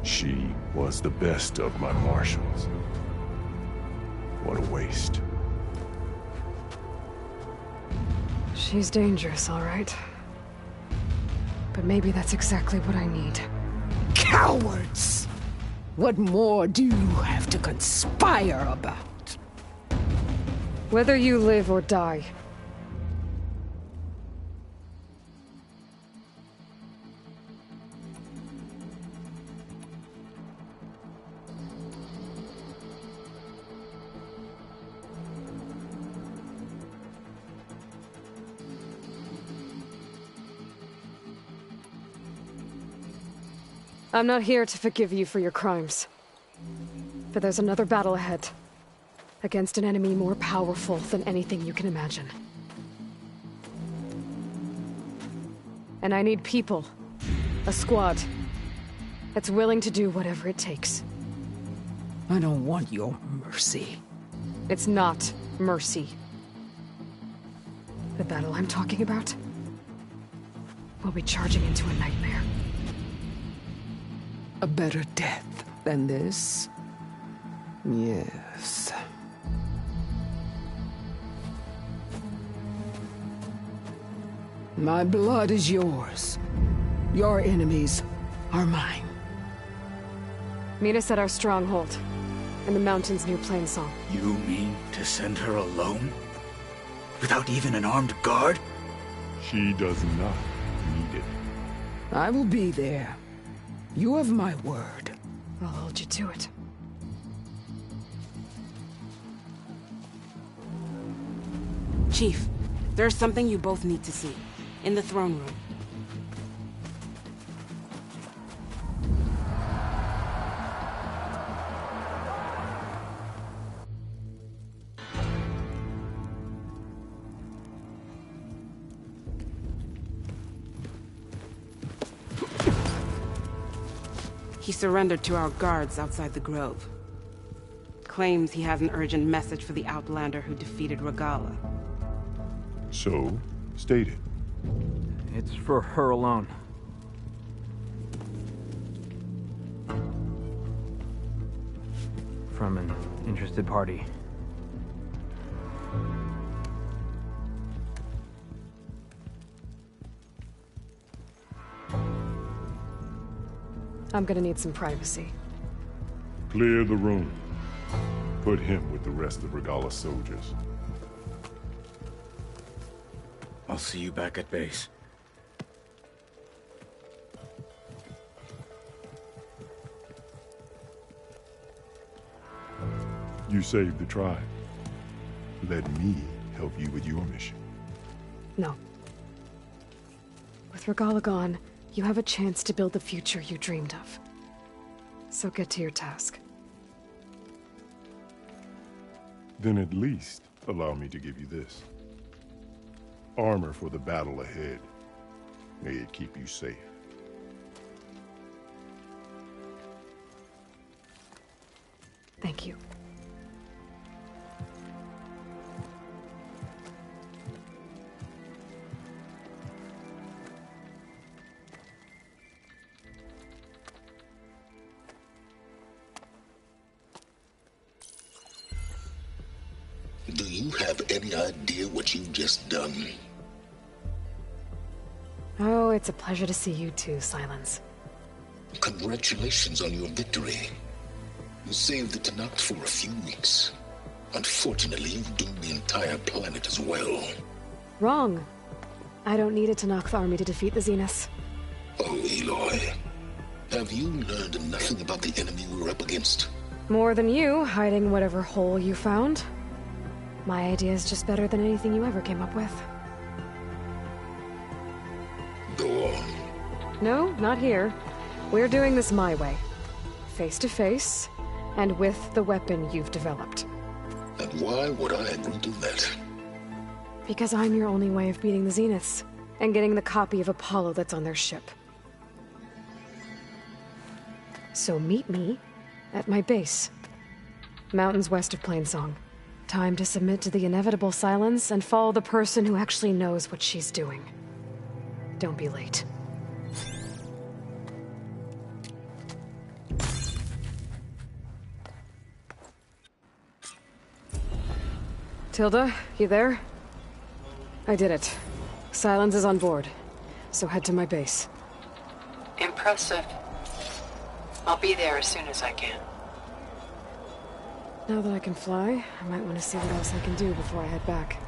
She was the best of my marshals. What a waste. She's dangerous, all right. But maybe that's exactly what I need. Cowards! What more do you have to conspire about? Whether you live or die, I'm not here to forgive you for your crimes. But there's another battle ahead. Against an enemy more powerful than anything you can imagine. And I need people. A squad. That's willing to do whatever it takes. I don't want your mercy. It's not mercy. The battle I'm talking about will be charging into a nightmare. A better death than this? Yes. My blood is yours. Your enemies are mine. Meet us at our stronghold, in the mountains near Plainsong. You mean to send her alone? Without even an armed guard? She does not need it. I will be there. You have my word. I'll hold you to it. Chief, there's something you both need to see. In the throne room. He surrendered to our guards outside the grove. Claims he has an urgent message for the Outlander who defeated Regalla. So, state it. It's for her alone. From an interested party. I'm gonna need some privacy. Clear the room. Put him with the rest of Regalla's soldiers. I'll see you back at base. You saved the tribe. Let me help you with your mission. No. With Regalla gone, you have a chance to build the future you dreamed of. So get to your task. Then at least allow me to give you this. Armor for the battle ahead. May it keep you safe. Thank you. Do you have any idea what you've just done? Oh, it's a pleasure to see you too, Silence. Congratulations on your victory. You saved the Tenakth for a few weeks. Unfortunately, you've doomed the entire planet as well. Wrong. I don't need a Tenakth army to defeat the Zeniths. Oh, Aloy. Have you learned nothing about the enemy we're up against? More than you, hiding whatever hole you found. My idea is just better than anything you ever came up with. Go on. No, not here. We're doing this my way. Face to face, and with the weapon you've developed. And why would I agree to that? Because I'm your only way of beating the Zeniths, and getting the copy of Apollo that's on their ship. So meet me at my base. Mountains west of Plainsong. Time to submit to the inevitable silence and follow the person who actually knows what she's doing. Don't be late. Tilda, you there? I did it. Silence is on board, so head to my base. Impressive. I'll be there as soon as I can. Now that I can fly, I might want to see what else I can do before I head back.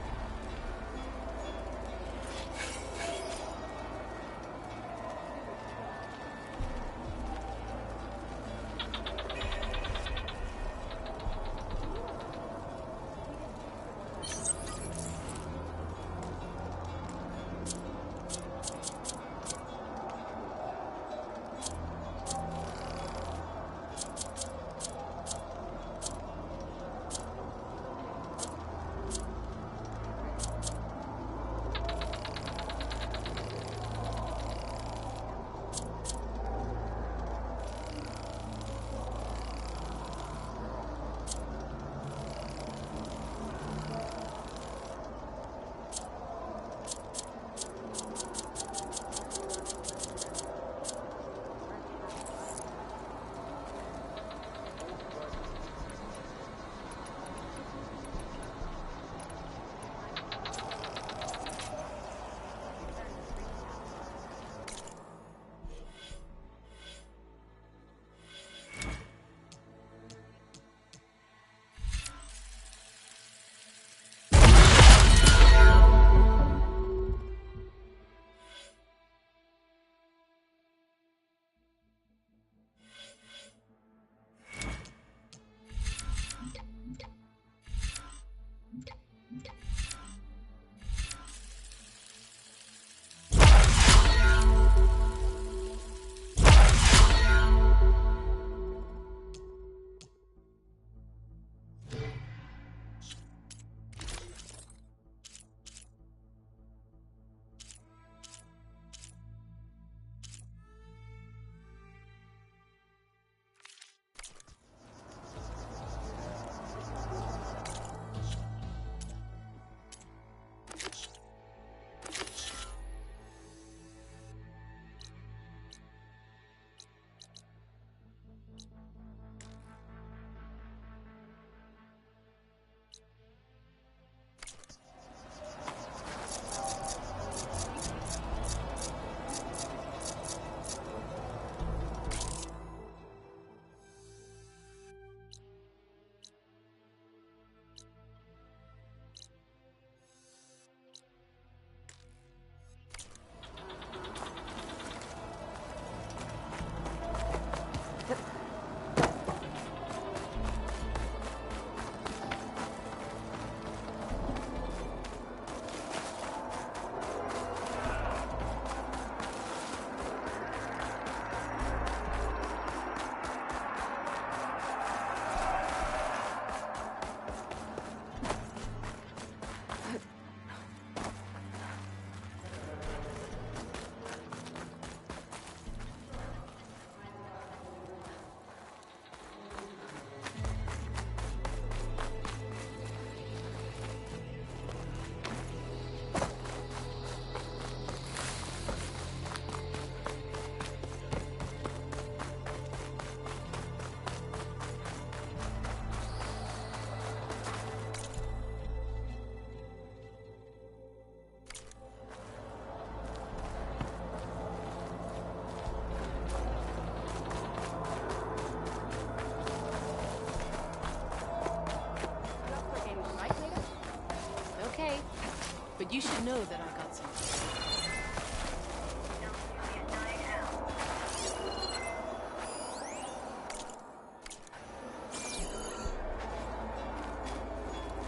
You should know that I got some.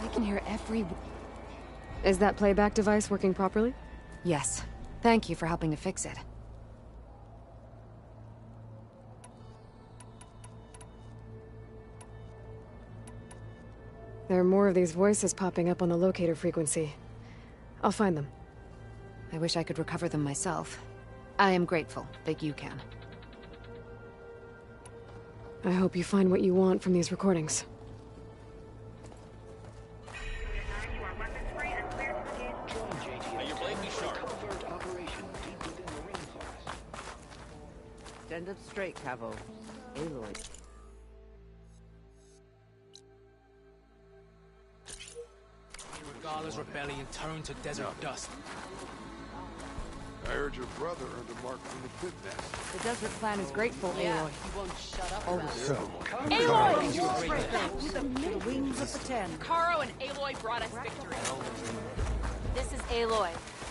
I can hear every... Is that playback device working properly? Yes. Thank you for helping to fix it. There are more of these voices popping up on the locator frequency. I'll find them. I wish I could recover them myself. I am grateful that you can. I hope you find what you want from these recordings. Stand up straight, Cavo. Aloy. Regala's rebellion turned to desert dust. I heard your brother earned a mark from the Pit Nest. The Desert Clan is grateful, Aloy. You won't shut up. With the wings of the Ten. Caro and Aloy brought us victory. This is Aloy,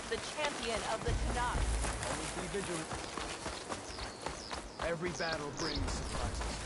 the champion of the Tanakh. Always be vigilant. Every battle brings surprises.